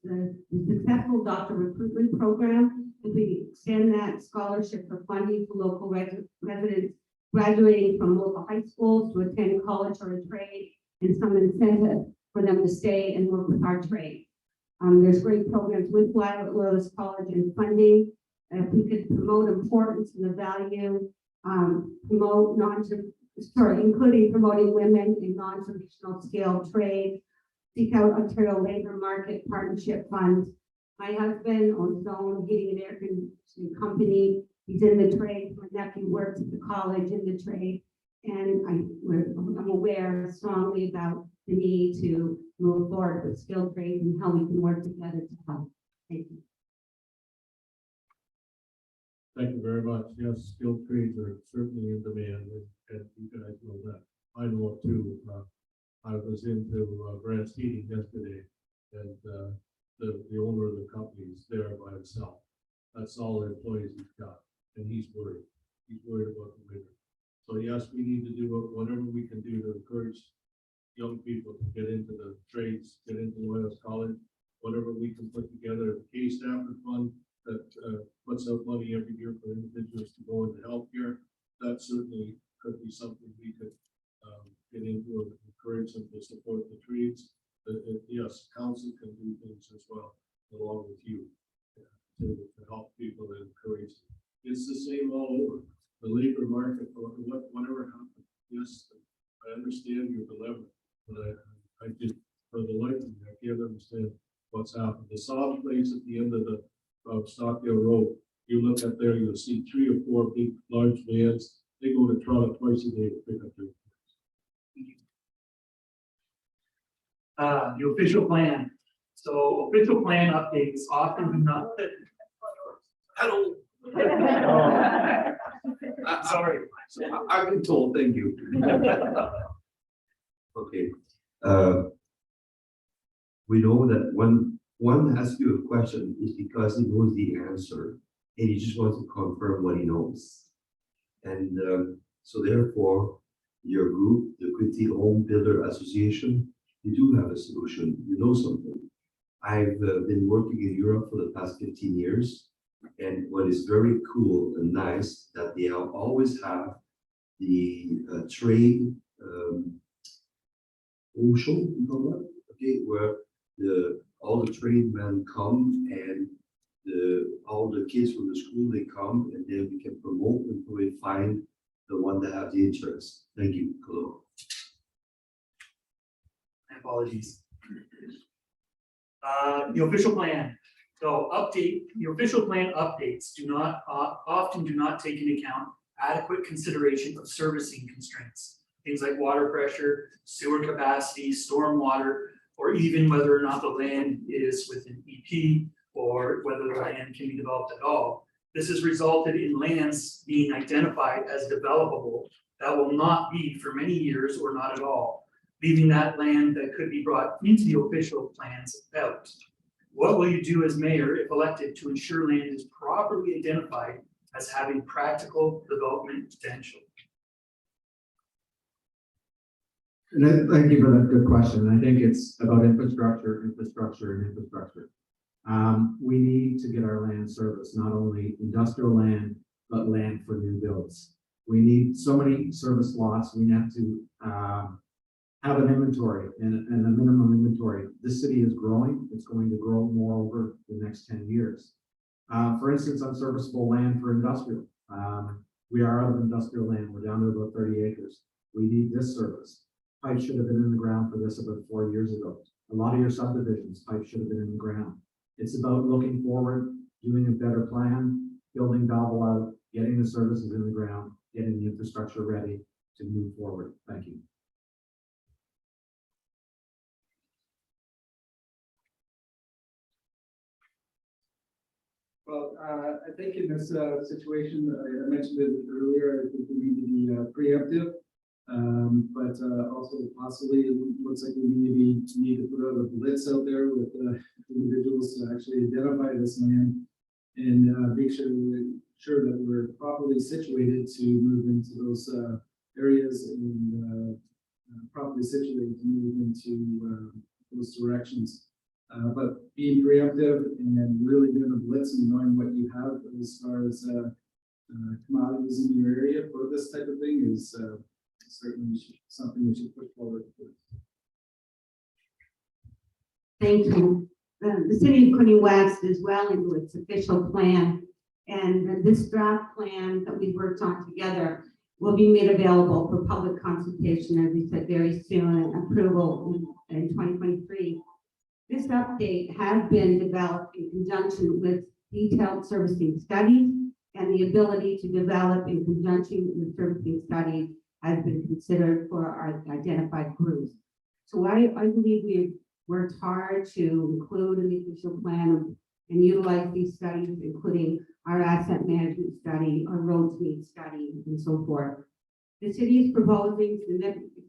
the successful doctor recruitment program, if we extend that scholarship for funding for local residents graduating from local high schools to attend college or a trade, and some incentive for them to stay and work with our trade. There's great programs with Loyola College and funding. If we could promote importance and the value, including promoting women in non-traditional skilled trade, seek out Ontario Labor Market Partnership Funds. My husband owns his own heating and air conditioning company. He's in the trade. My nephew works at the college in the trade. And I'm aware strongly about the need to move forward with skilled trades and how we can work together to help. Thank you. Thank you very much. Yes, skilled trades are certainly in demand, and you guys know that. I know it too. I was into Grant's Heating yesterday, and the owner of the company is there by himself. That's all the employees he's got, and he's worried. He's worried about the winter. So yes, we need to do whatever we can do to encourage young people to get into the trades, get into Loyola College, whatever we can put together. The K Stafford Fund that puts out money every year for individuals to go into healthcare. That certainly could be something we could get into and encourage them to support the trades. Yes, council can do things as well, along with you, to help people and encourage them. It's the same all over. The labor market, whatever happened. Yes, I understand your dilemma, but I just, for the life of me, I can't understand what's happened. The soft place at the end of the Stockdale Road, you look up there, you'll see 3 or 4 big, large vans. They go to Toronto twice a day to pick up their. The official plan. So official plan updates often do not. Hello. Sorry. I've been told, thank you. Okay. We know that when one asks you a question, it's because he knows the answer and he just wants to confirm what he knows. And so therefore, your group, the Quinte Home Builder Association, you do have a solution. You know something. I've been working in Europe for the past 15 years. And what is very cool and nice that they always have the trade social, okay, where all the tradesmen come and all the kids from the school, they come and then we can promote until we find the one that have the interest. Thank you. Hello. Apologies. The official plan. So the official plan updates often do not take into account adequate consideration of servicing constraints. Things like water pressure, sewer capacity, storm water, or even whether or not the land is within EP or whether the land can be developed at all. This has resulted in lands being identified as developable that will not be for many years or not at all, leaving that land that could be brought into the official plans out. What will you do as mayor if elected to ensure land is properly identified as having practical development potential? And thank you for that good question. I think it's about infrastructure. We need to get our land serviced, not only industrial land, but land for new builds. We need so many service lots. We have to have an inventory and a minimum inventory. This city is growing. It's going to grow more over the next 10 years. For instance, unserviceable land for industrial. We are out of industrial land. We're down to about 30 acres. We need this service. Pipes should have been in the ground for this about 4 years ago. A lot of your subdivisions, pipes should have been in the ground. It's about looking forward, doing a better plan, building Belleville out, getting the services in the ground, getting the infrastructure ready to move forward. Thank you. Well, I think in this situation, I mentioned it earlier, I think we need to be preemptive. But also possibly it looks like we need to put out a blitz out there with individuals to actually identify this land and make sure that we're properly situated to move into those areas and properly situated to move into those directions. But being preemptive and really doing a blitz and knowing what you have as far as commodities in your area for this type of thing is certainly something we should push forward with. Thank you. the city of Quinte West is well into its official plan. And this draft plan that we worked on together will be made available for public consultation, as we said, very soon, and approval in 2023. This update has been developed in conjunction with detailed servicing studies, and the ability to develop in conjunction with servicing studies has been considered for our identified groups. So I believe we've worked hard to include in the official plan and utilize these studies, including our asset management study, our roads need study, and so forth. The city is proposing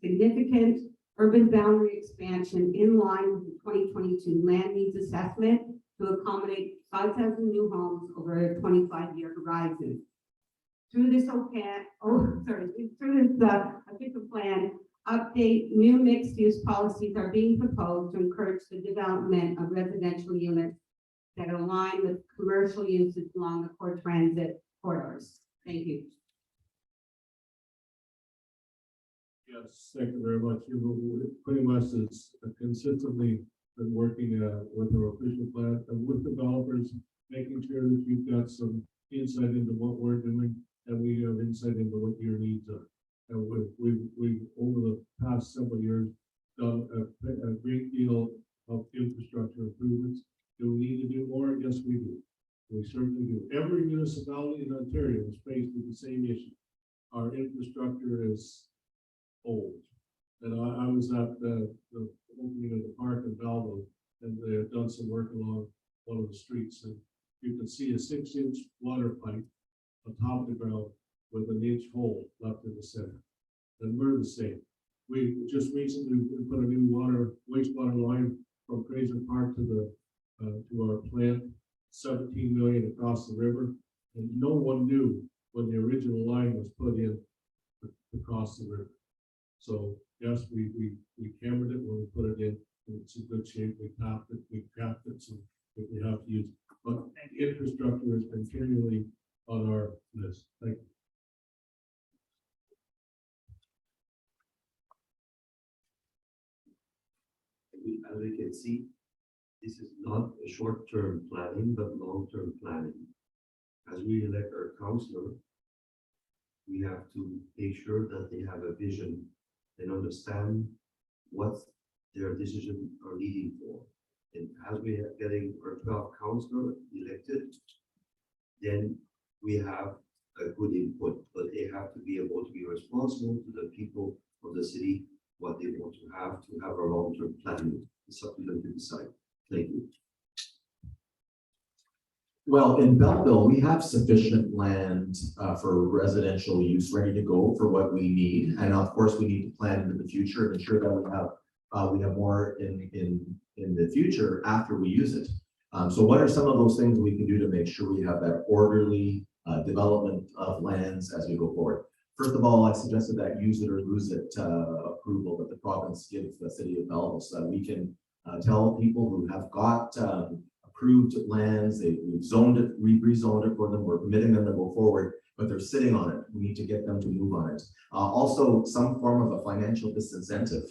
significant urban boundary expansion in line with the 2022 land needs assessment to accommodate 5,000 new homes over a 25-year horizon. Through this official plan update, new mixed-use policies are being proposed to encourage the development of residential units that align with commercial uses along the core transit corridors. Thank you. Yes, thank you very much. Quinte West has consistently been working with our official plan and with developers, making sure that you've got some insight into what we're doing and we have insight into what your needs are. And we've over the past several years done a great deal of infrastructure improvements. Do we need to do more? Yes, we do. We certainly do. Every municipality in Ontario is faced with the same issue. Our infrastructure is old. And I was at the opening of the park in Belleville, and they have done some work along one of the streets, and you can see a 6-inch water pipe on top of the ground with an inch hole left in the center. And we're the same. We just recently put a new wastewater line from Fraser Park to our plant, 17 million across the river, and no one knew when the original line was put in across the river. So yes, we cambered it when we put it in, and it's in good shape. We tapped it, we capped it, so if we have to use it. But infrastructure is continually on our list. Thank you. As we can see, this is not a short-term planning, but long-term planning. As we elect our councillor, we have to make sure that they have a vision and understand what their decisions are leading for. And as we are getting our 12 councillors elected, then we have a good input, but they have to be able to be responsible to the people of the city, what they want to have our long-term planning. It's up to them to decide. Thank you. Well, in Belleville, we have sufficient land for residential use ready to go for what we need. And of course, we need to plan into the future and ensure that we have more in the future after we use it. So what are some of those things we can do to make sure we have that orderly development of lands as we go forward? First of all, I suggested that use it or lose it approval that the province gives the city of Belleville, so that we can tell people who have got approved lands, we've zoned it, we've rezoned it for them, we're permitting them to go forward, but they're sitting on it. We need to get them to move on it. Also, some form of a financial disincentive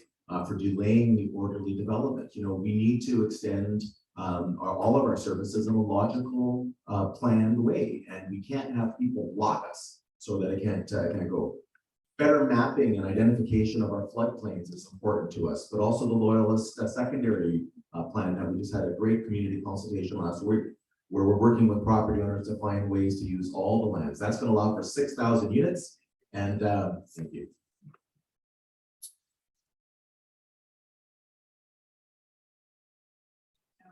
for delaying the orderly development. You know, we need to extend all of our services in a logical, planned way, and we can't have people block us so that it can't go. Better mapping and identification of our floodplains is important to us, but also the Loyalist secondary plan that we just had a great community consultation last week, where we're working with property owners to find ways to use all the lands. That's going to allow for 6,000 units. And thank you.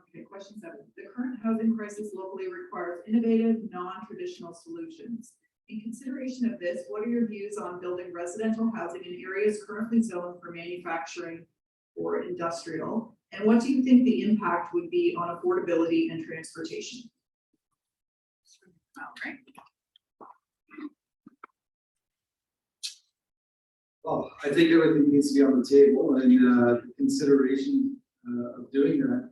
Okay, question 7. The current housing crisis locally requires innovative, non-traditional solutions. In consideration of this, what are your views on building residential housing in areas currently zoned for manufacturing or industrial? And what do you think the impact would be on affordability and transportation? All right. Well, I think everything needs to be on the table, and consideration of doing that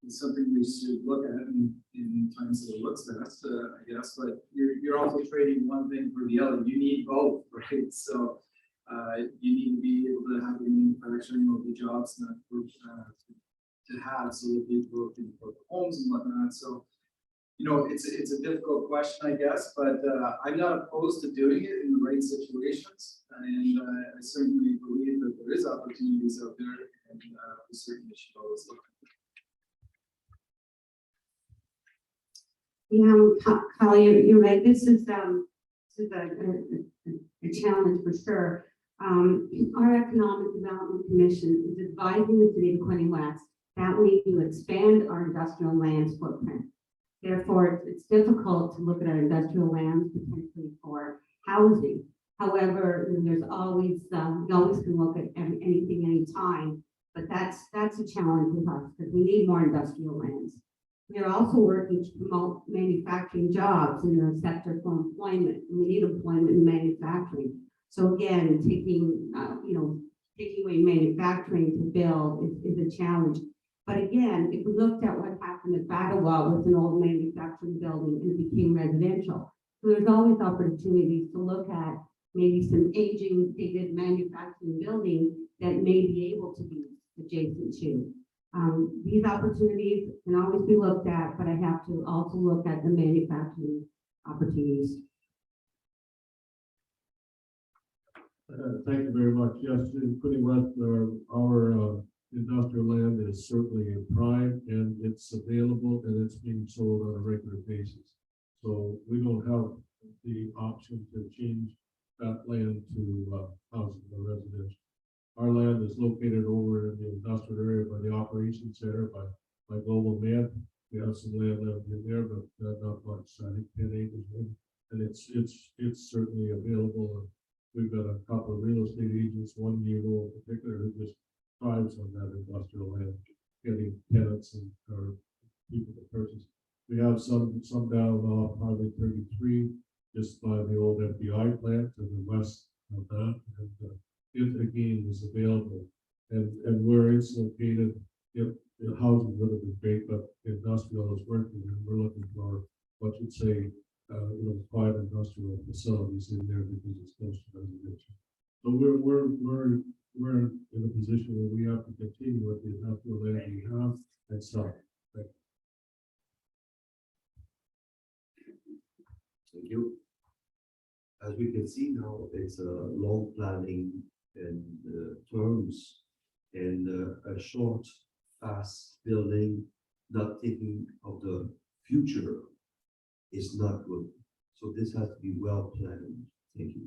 is something we should look at in times that it looks best, I guess. But you're also trading one thing for the other. You need both, right? So you need to be able to have your manufacturing of the jobs, not to have so that people can put homes and whatnot. So, you know, it's a difficult question, I guess, but I'm not opposed to doing it in the right situations. And I certainly believe that there is opportunities out there, and we certainly should always look. Yeah, Kyle, you're right. This is a challenge for sure. Our Economic Development Commission is advising the city of Quinte West that we need to expand our industrial lands footprint. Therefore, it's difficult to look at our industrial lands potentially for housing. However, there's always, we always can look at anything, anytime, but that's a challenge with us because we need more industrial lands. We are also working to promote manufacturing jobs in the sector for employment. We need employment in manufacturing. So again, taking away manufacturing to build is a challenge. But again, if we looked at what happened at Bagawal with an old manufacturing building and it became residential, so there's always opportunities to look at maybe some aging, dated manufacturing building that may be able to be adjacent to. These opportunities can always be looked at, but I have to also look at the manufacturing opportunities. Thank you very much. Yes, in Quinte West, our industrial land is certainly in prime and it's available and it's being sold on a regular basis. So we don't have the option to change that land to housing or residential. Our land is located over in the industrial area by the operations center by Global Med. We have some land left in there, but not much. I think 10 acres, and it's certainly available. We've got a couple of real estate agents, one in particular, who just thrives on that industrial land, getting tenants and or people to purchase. We have some down off Highway 33, just by the old FBI plant to the west of that, and it again is available. And where it's located, if the housing would have been great, but industrial is working, and we're looking for what you'd say, 5 industrial facilities in there because it's close to residential. So we're in a position where we have to continue with the industrial land we have and sell. Thank you. As we can see now, it's a long planning and terms and a short, fast building, not thinking of the future is not good. So this has to be well planned. Thank you.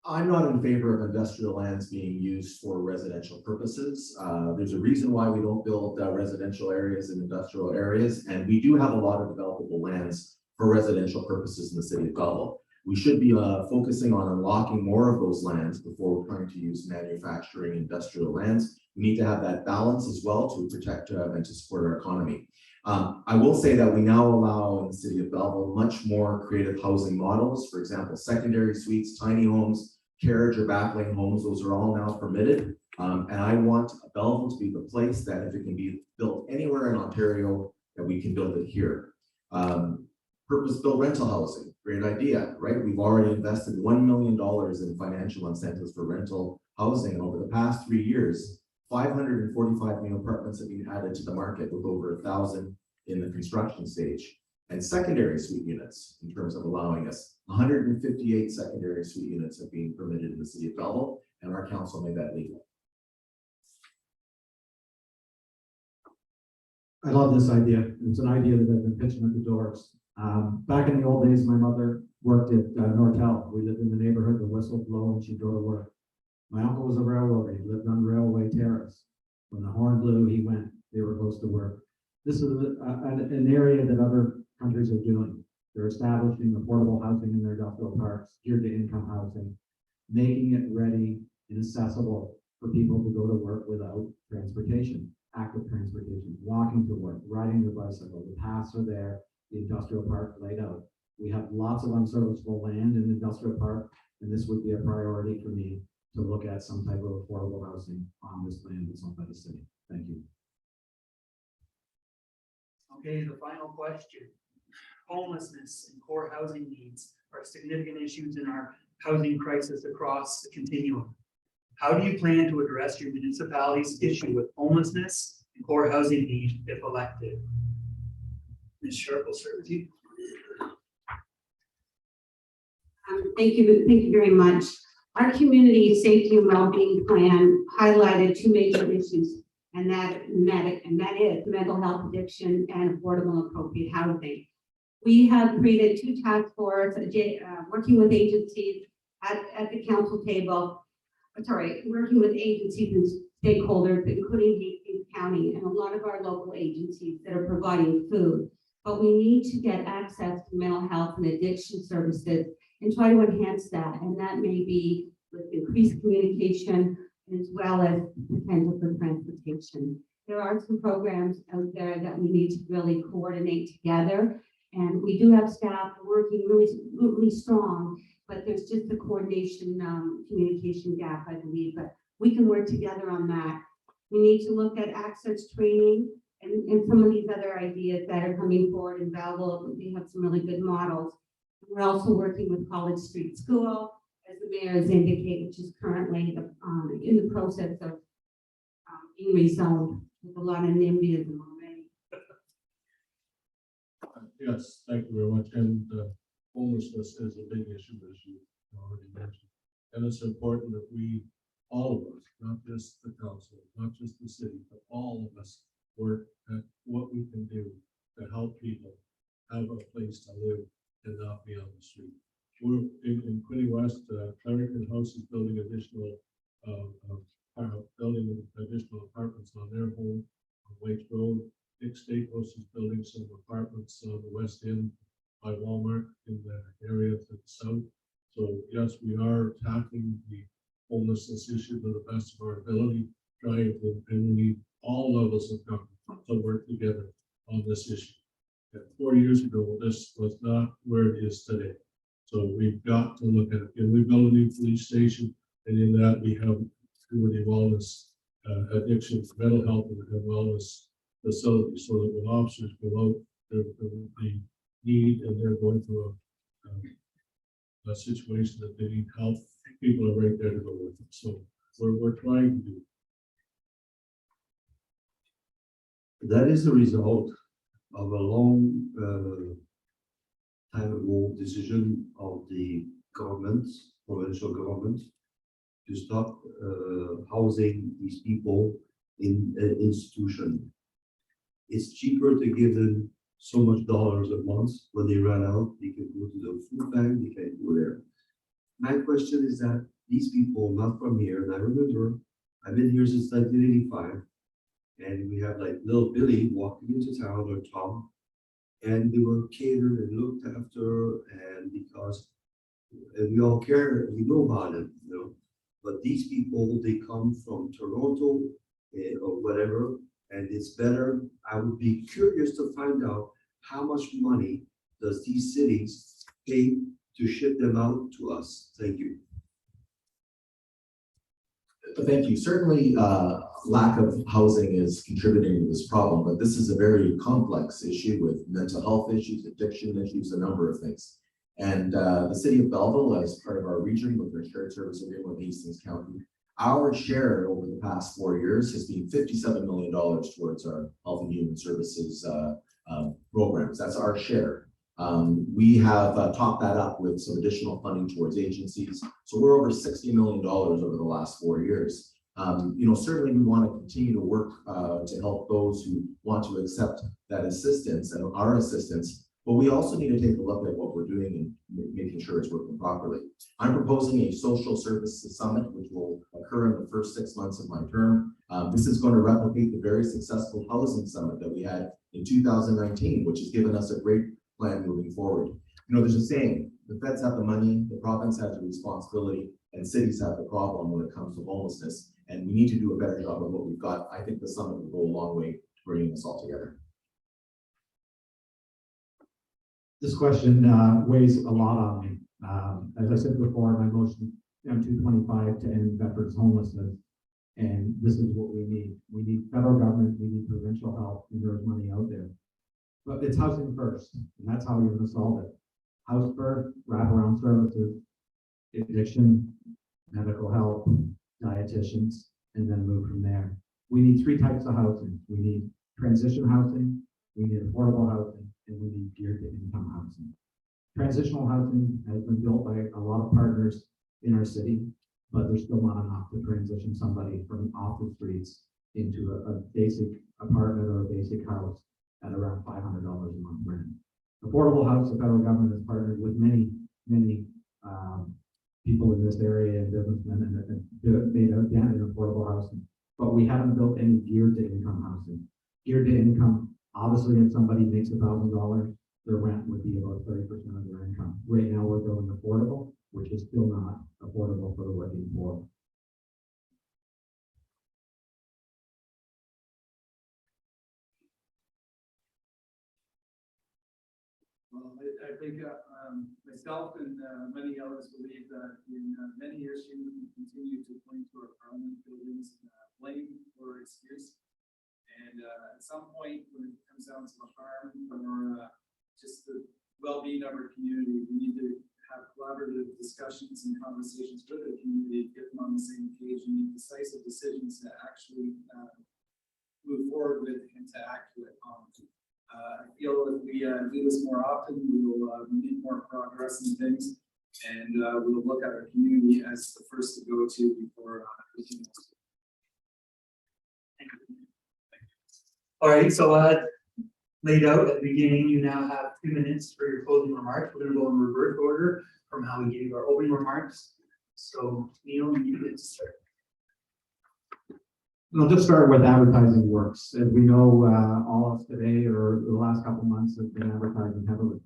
I'm not in favor of industrial lands being used for residential purposes. There's a reason why we don't build residential areas in industrial areas, and we do have a lot of developable lands for residential purposes in the city of Belleville. We should be focusing on unlocking more of those lands before we're trying to use manufacturing industrial lands. We need to have that balance as well to protect and to support our economy. I will say that we now allow in the city of Belleville much more creative housing models. For example, secondary suites, tiny homes, carriage or backlane homes, those are all now permitted. And I want Belleville to be the place that if it can be built anywhere in Ontario, that we can build it here. Purpose-built rental housing, great idea, right? We've already invested $1 million in financial incentives for rental housing. And over the past 3 years, 545 new apartments have been added to the market with over 1,000 in the construction stage. And secondary suite units, in terms of allowing us, 158 secondary suite units have been permitted in the city of Belleville, and our council made that legal. I love this idea. It's an idea that I've been pitching at the doors. Back in the old days, my mother worked at Nortel. We lived in the neighborhood, the whistle would blow and she'd go to work. My uncle was a railroader. He lived on Railway Terrace. When the horn blew, he went. They were close to work. This is an area that other countries are doing. They're establishing affordable housing in their industrial parks, geared to income housing, making it ready and accessible for people to go to work without transportation, active transportation, walking to work, riding their bicycle. The paths are there, the industrial park laid out. We have lots of unserviceable land in the industrial park, and this would be a priority for me to look at some type of affordable housing on this land that's owned by the city. Thank you. Okay, the final question. Homelessness and core housing needs are significant issues in our housing crisis across the continuum. How do you plan to address your municipality's issue with homelessness and core housing needs if elected? Ms. Sharp will start with you. Thank you very much. Our community safety and well-being plan highlighted two major issues, and that is mental health addiction and affordable and appropriate housing. We have created two task forces, working with agencies at the council table, working with agencies and stakeholders, including Hastings County and a lot of our local agencies that are providing food. But we need to get access to mental health and addiction services and try to enhance that. And that may be with increased communication as well as potential for transportation. There are some programs out there that we need to really coordinate together. And we do have staff working really strong, but there's just a coordination, communication gap, I believe, but we can work together on that. We need to look at access training and some of these other ideas that are coming forward in Belleville. We have some really good models. We're also working with College Street School, as the mayor has indicated, which is currently in the process of being rezoned with a lot of NIMBYism already. Yes, thank you very much. And homelessness is a big issue, as you already mentioned. And it's important that we, all of us, not just the council, not just the city, but all of us work at what we can do to help people have a place to live and not be on the street. We're in Quinte West, Clarendon House is building additional apartments on their home on Waits Road. Big State House is building some apartments on the west end by Walmart in the area to the south. So yes, we are tackling the homelessness issue to the best of our ability, and we need all levels of government to work together on this issue. And 4 years ago, this was not where it is today. So we've got to look at it. And we built a new police station, and in that we have community wellness, addiction, mental health, and wellness facilities, so that when officers go out, they need and they're going through a situation that they need help, people are right there to go with them. So we're trying to do. That is the result of a long time ago decision of the government, provincial government, to stop housing these people in an institution. It's cheaper to give them so much dollars a month. When they run out, they can go to the food bank, they can go there. My question is that these people not from here, and I remember I've been here since 1985, and we have like little Billy walking into town, or Tom, and they were catered and looked after, and because we all care, we know about it, you know. But these people, they come from Toronto or whatever, and it's better. I would be curious to find out how much money does these cities pay to ship them out to us. Thank you. Thank you. Certainly, lack of housing is contributing to this problem, but this is a very complex issue with mental health issues, addiction issues, a number of things. And the city of Belleville, as part of our region with their shared service agreement with Hastings County, our share over the past 4 years has been $57 million towards our health and human services programs. That's our share. We have topped that up with some additional funding towards agencies. So we're over $60 million over the last 4 years. You know, certainly we want to continue to work to help those who want to accept that assistance and our assistance, but we also need to take a look at what we're doing and making sure it's working properly. I'm proposing a social services summit, which will occur in the first 6 months of my term. This is going to replicate the very successful housing summit that we had in 2019, which has given us a great plan moving forward. You know, there's a saying, the feds have the money, the province has the responsibility, and cities have the problem when it comes to homelessness. And we need to do a better job of what we've got. I think the summit will go a long way to bringing us all together. This question weighs a lot on me. As I said before, my motion M225 to end veterans homelessness. And this is what we need. We need federal government, we need provincial help, and there's money out there. But it's housing first, and that's how we're going to solve it. House first, wraparound services, addiction, medical health, dietitians, and then move from there. We need three types of housing. We need transition housing, we need affordable housing, and we need geared to income housing. Transitional housing has been built by a lot of partners in our city, but there's still not enough to transition somebody from off the streets into a basic apartment or a basic house at around $500 a month rent. Affordable house, the federal government has partnered with many people in this area and businessmen and made a dent in affordable housing, but we haven't built any geared to income housing. Geared to income, obviously, if somebody makes $1,000, their rent would be about 30% of their income. Right now, we're building affordable, which is still not affordable for the working poor. Well, I think myself and many others believe that in many years, you can continue to point to our parliament buildings, blame or excuse. And at some point, when it comes down to the harm or just the well-being of our community, we need to have collaborative discussions and conversations with the community, get them on the same page and make decisive decisions to actually move forward with and to act with. I feel if we do this more often, we will make more progress in things, and we'll look at our community as the first to go to before everything else. All right, so laid out at the beginning, you now have 2 minutes for your closing remarks. We're gonna go in reverse order from how we gave our opening remarks. So Neil, you get to start. I'll just start with advertising works. As we know, all of us today or the last couple of months have been advertising heavily.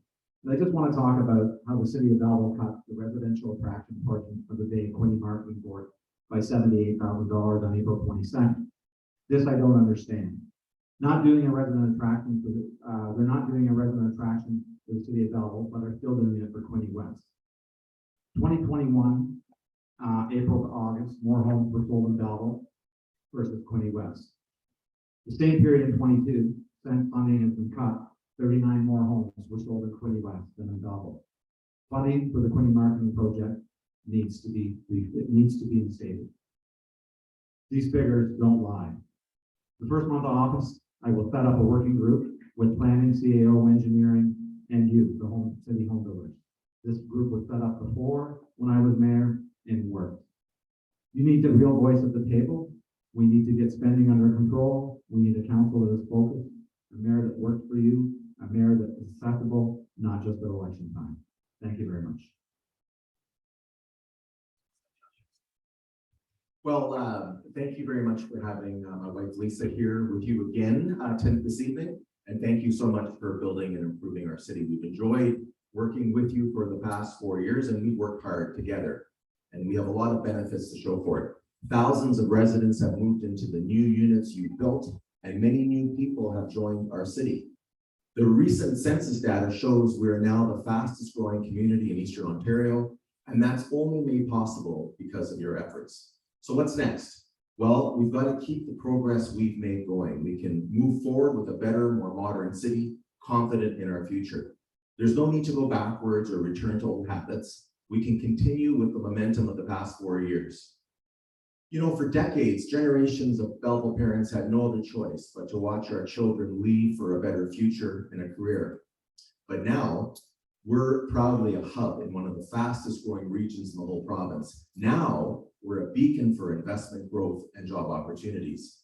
And I just want to talk about how the city of Belleville cut the residential attraction portion of the Bay Quinte Marketing Board by $78,000 on April 22nd. This I don't understand. Not doing a resident attraction for the, they're not doing a resident attraction for the city of Belleville, but are still doing it for Quinte West. 2021, April to August, more homes were sold in Belleville versus Quinte West. The same period in 22, since funding has been cut, 39 more homes were sold in Quinte West than in Belleville. Funding for the Quinte marketing project needs to be instated. These figures don't lie. The first month of office, I will set up a working group with planning, CAO, engineering, and you, the city home builders. This group was set up before when I was mayor and worked. You need the real voice at the table. We need to get spending under control. We need a council that is focused, a mayor that works for you, a mayor that is accessible, not just at election time. Thank you very much. Well, thank you very much for having my wife Lisa here with you again this evening. And thank you so much for building and improving our city. We've enjoyed working with you for the past 4 years, and we've worked hard together. And we have a lot of benefits to show for it. Thousands of residents have moved into the new units you've built, and many new people have joined our city. The recent census data shows we are now the fastest growing community in Eastern Ontario, and that's only made possible because of your efforts. So what's next? Well, we've got to keep the progress we've made going. We can move forward with a better, more modern city, confident in our future. There's no need to go backwards or return to old habits. We can continue with the momentum of the past 4 years. You know, for decades, generations of Belleville parents had no other choice but to watch our children leave for a better future and a career. But now, we're proudly a hub in one of the fastest growing regions in the whole province. Now, we're a beacon for investment growth and job opportunities.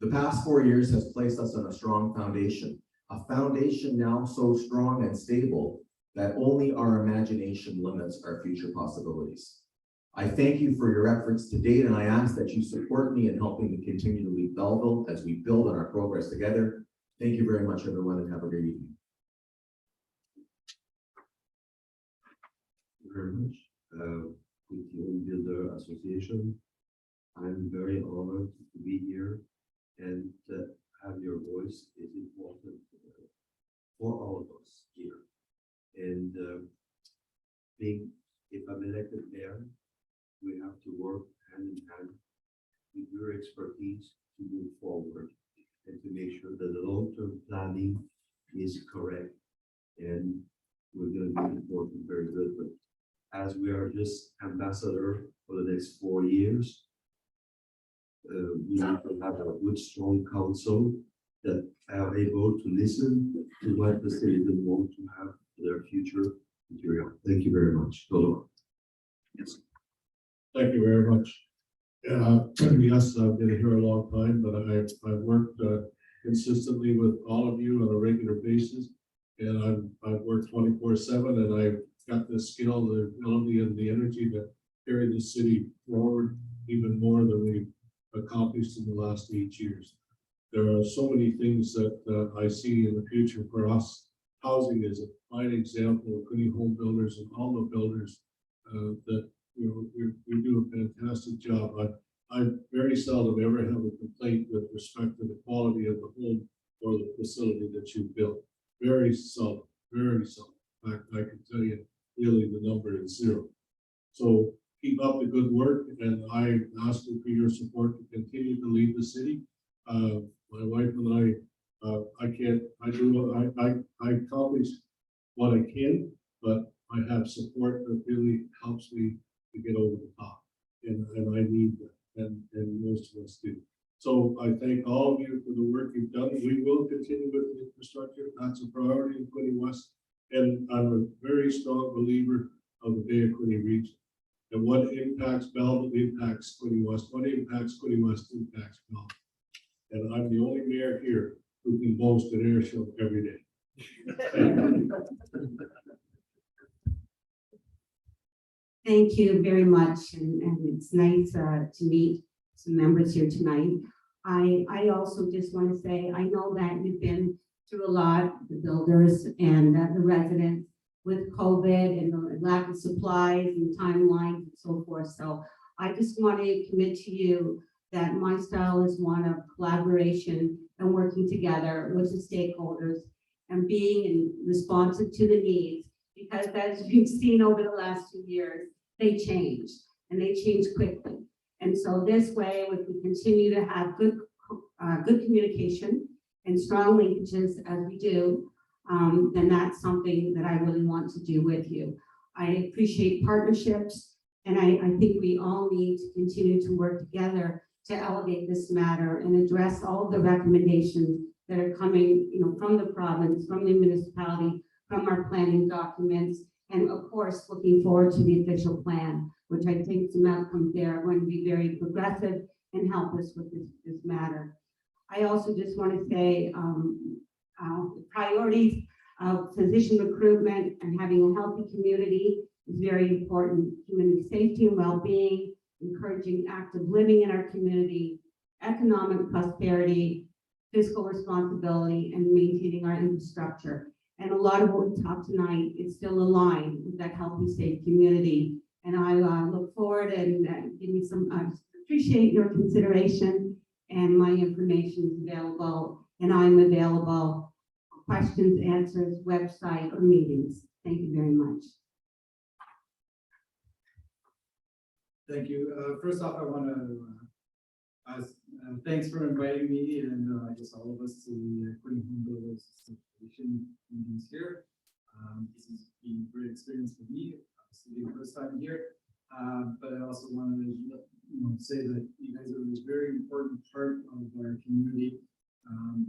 The past 4 years has placed us on a strong foundation, a foundation now so strong and stable that only our imagination limits our future possibilities. I thank you for your efforts to date, and I ask that you support me in helping to continue to lead Belleville as we build on our progress together. Thank you very much, everyone, and have a great evening. Thank you very much. With the Home Builder Association, I'm very honored to be here, and to have your voice is important for all of us here. And if I'm elected mayor, we have to work hand in hand with your expertise to move forward and to make sure that the long-term planning is correct. And we're going to be working very good. But as we are just ambassador for the next 4 years, we need to have a good, strong council that are able to listen to what the citizens want to have for their future material. Thank you very much. Hello. Yes. Thank you very much. Yes, I've been here a long time, but I've worked consistently with all of you on a regular basis. And I've worked 24/7, and I've got the skill, the ability, and the energy to carry the city forward even more than we've accomplished in the last 8 years. There are so many things that I see in the future for us. Housing is a fine example of Quinte Home Builders and all the builders that we do a fantastic job. I very seldom ever have a complaint with respect to the quality of the home or the facility that you built. Very seldom, very seldom. In fact, I can tell you, really, the number is 0. So keep up the good work, and I ask you for your support to continue to lead the city. My wife and I accomplish what I can, but I have support that really helps me to get over the top, and I need that, and most of us do. So I thank all of you for the work you've done. We will continue with the infrastructure. That's a priority in Quinte West, and I'm a very strong believer of the Bay of Quinte Region. And what impacts Belleville impacts Quinte West. What impacts Quinte West impacts Belleville. And I'm the only mayor here who can boast an air show every day. Thank you very much, and it's nice to meet some members here tonight. I also just want to say, I know that you've been through a lot, the builders and the residents, with COVID and the lack of supplies and timelines and so forth. So I just want to commit to you that my style is one of collaboration and working together with the stakeholders and being responsive to the needs, because as we've seen over the last 2 years, they change and they change quickly. And so this way, if we continue to have good communication and strong linkages as we do, then that's something that I really want to do with you. I appreciate partnerships, and I think we all need to continue to work together to elevate this matter and address all of the recommendations that are coming, from the province, from the municipality, from our planning documents, and of course, looking forward to the official plan, which I think some outcomes there are going to be very progressive and help us with this matter. I also just want to say priorities of physician recruitment and having a healthy community is very important. Community safety and well-being, encouraging active living in our community, economic prosperity, fiscal responsibility, and maintaining our infrastructure. And a lot of what we talked tonight is still aligned with that healthy, safe community. And I look forward and give me some, appreciate your consideration, and my information is available, and I'm available for questions, answers, website, or meetings. Thank you very much. Thank you. First off, I want to thanks for inviting me and I guess all of us to the Quinte Home Builders Association meetings here. This has been a great experience for me, obviously being the first time here. But I also wanted to say that you guys are a very important part of our community.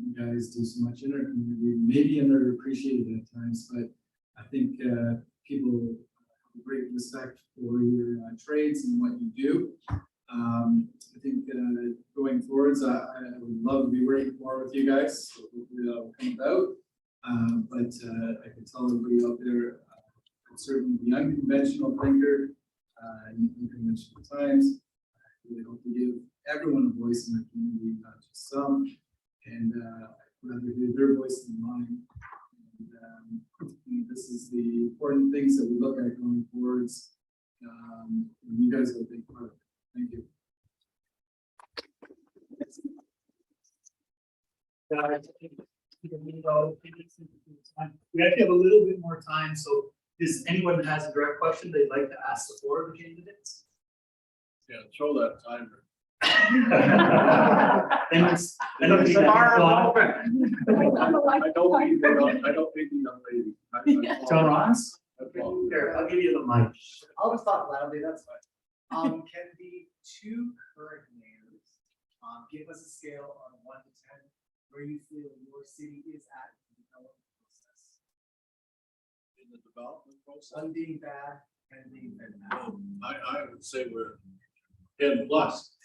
You guys do so much in our community, maybe underappreciated at times, but I think people have a great respect for your trades and what you do. I think going forwards, I would love to be working more with you guys. So hopefully that will come about. But I can tell everybody out there, I'm certainly the unconventional thinker in unconventional times. I really hope to give everyone a voice in the community, not just some. And I'd rather hear their voice than mine. And this is the important things that we look at going forwards. And you guys are a big part of it. Thank you. We actually have a little bit more time, so does anyone that has a direct question they'd like to ask the four of the candidates? Yeah, throw that timer. And it's, I don't think I don't think the young lady. John Ross? Okay. Here, I'll give you the mic. I'll just talk loudly, that's fine. Can the two current mayors Give us a scale on 1 to 10, where you feel your city is at in the development process. In the development process, 1 being bad, 10 being fantastic. I would say we're 10 plus.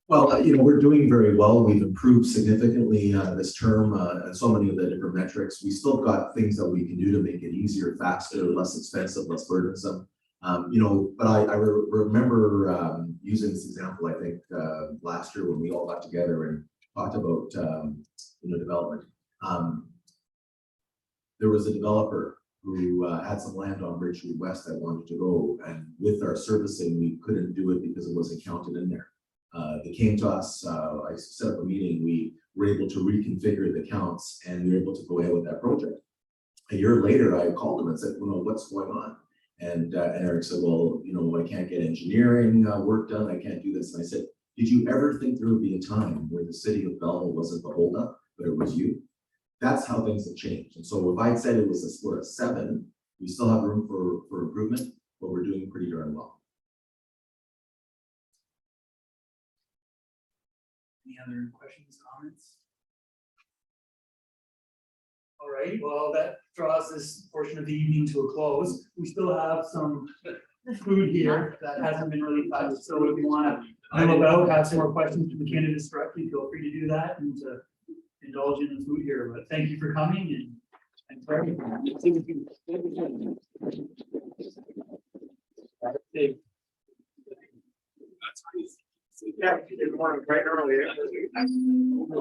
Well, we're doing very well. We've improved significantly this term and so many of the different metrics. We still got things that we can do to make it easier, faster, less expensive, less burdensome. But I remember using this example, I think, last year when we all got together and talked about, development. There was a developer who had some land on Bridge Street West that wanted to go, and with our servicing, we couldn't do it because it wasn't counted in there. They came to us, I set up a meeting, we were able to reconfigure the counts and we were able to go ahead with that project. A year later, I called them and said, what's going on? And Eric said, well, I can't get engineering work done, I can't do this. And I said, did you ever think there would be a time where the city of Belleville wasn't the holdup, but it was you? That's how things have changed. And so if I'd said it was we're a 7, we still have room for improvement, but we're doing pretty darn well. Any other questions, comments? All right, well, that draws this portion of the evening to a close. We still have some food here that hasn't been really touched, so if you want to know about, have some more questions to the candidates directly, feel free to do that and to indulge in the food here. But thank you for coming and for everything. Yeah, good morning, bright and early. Oh.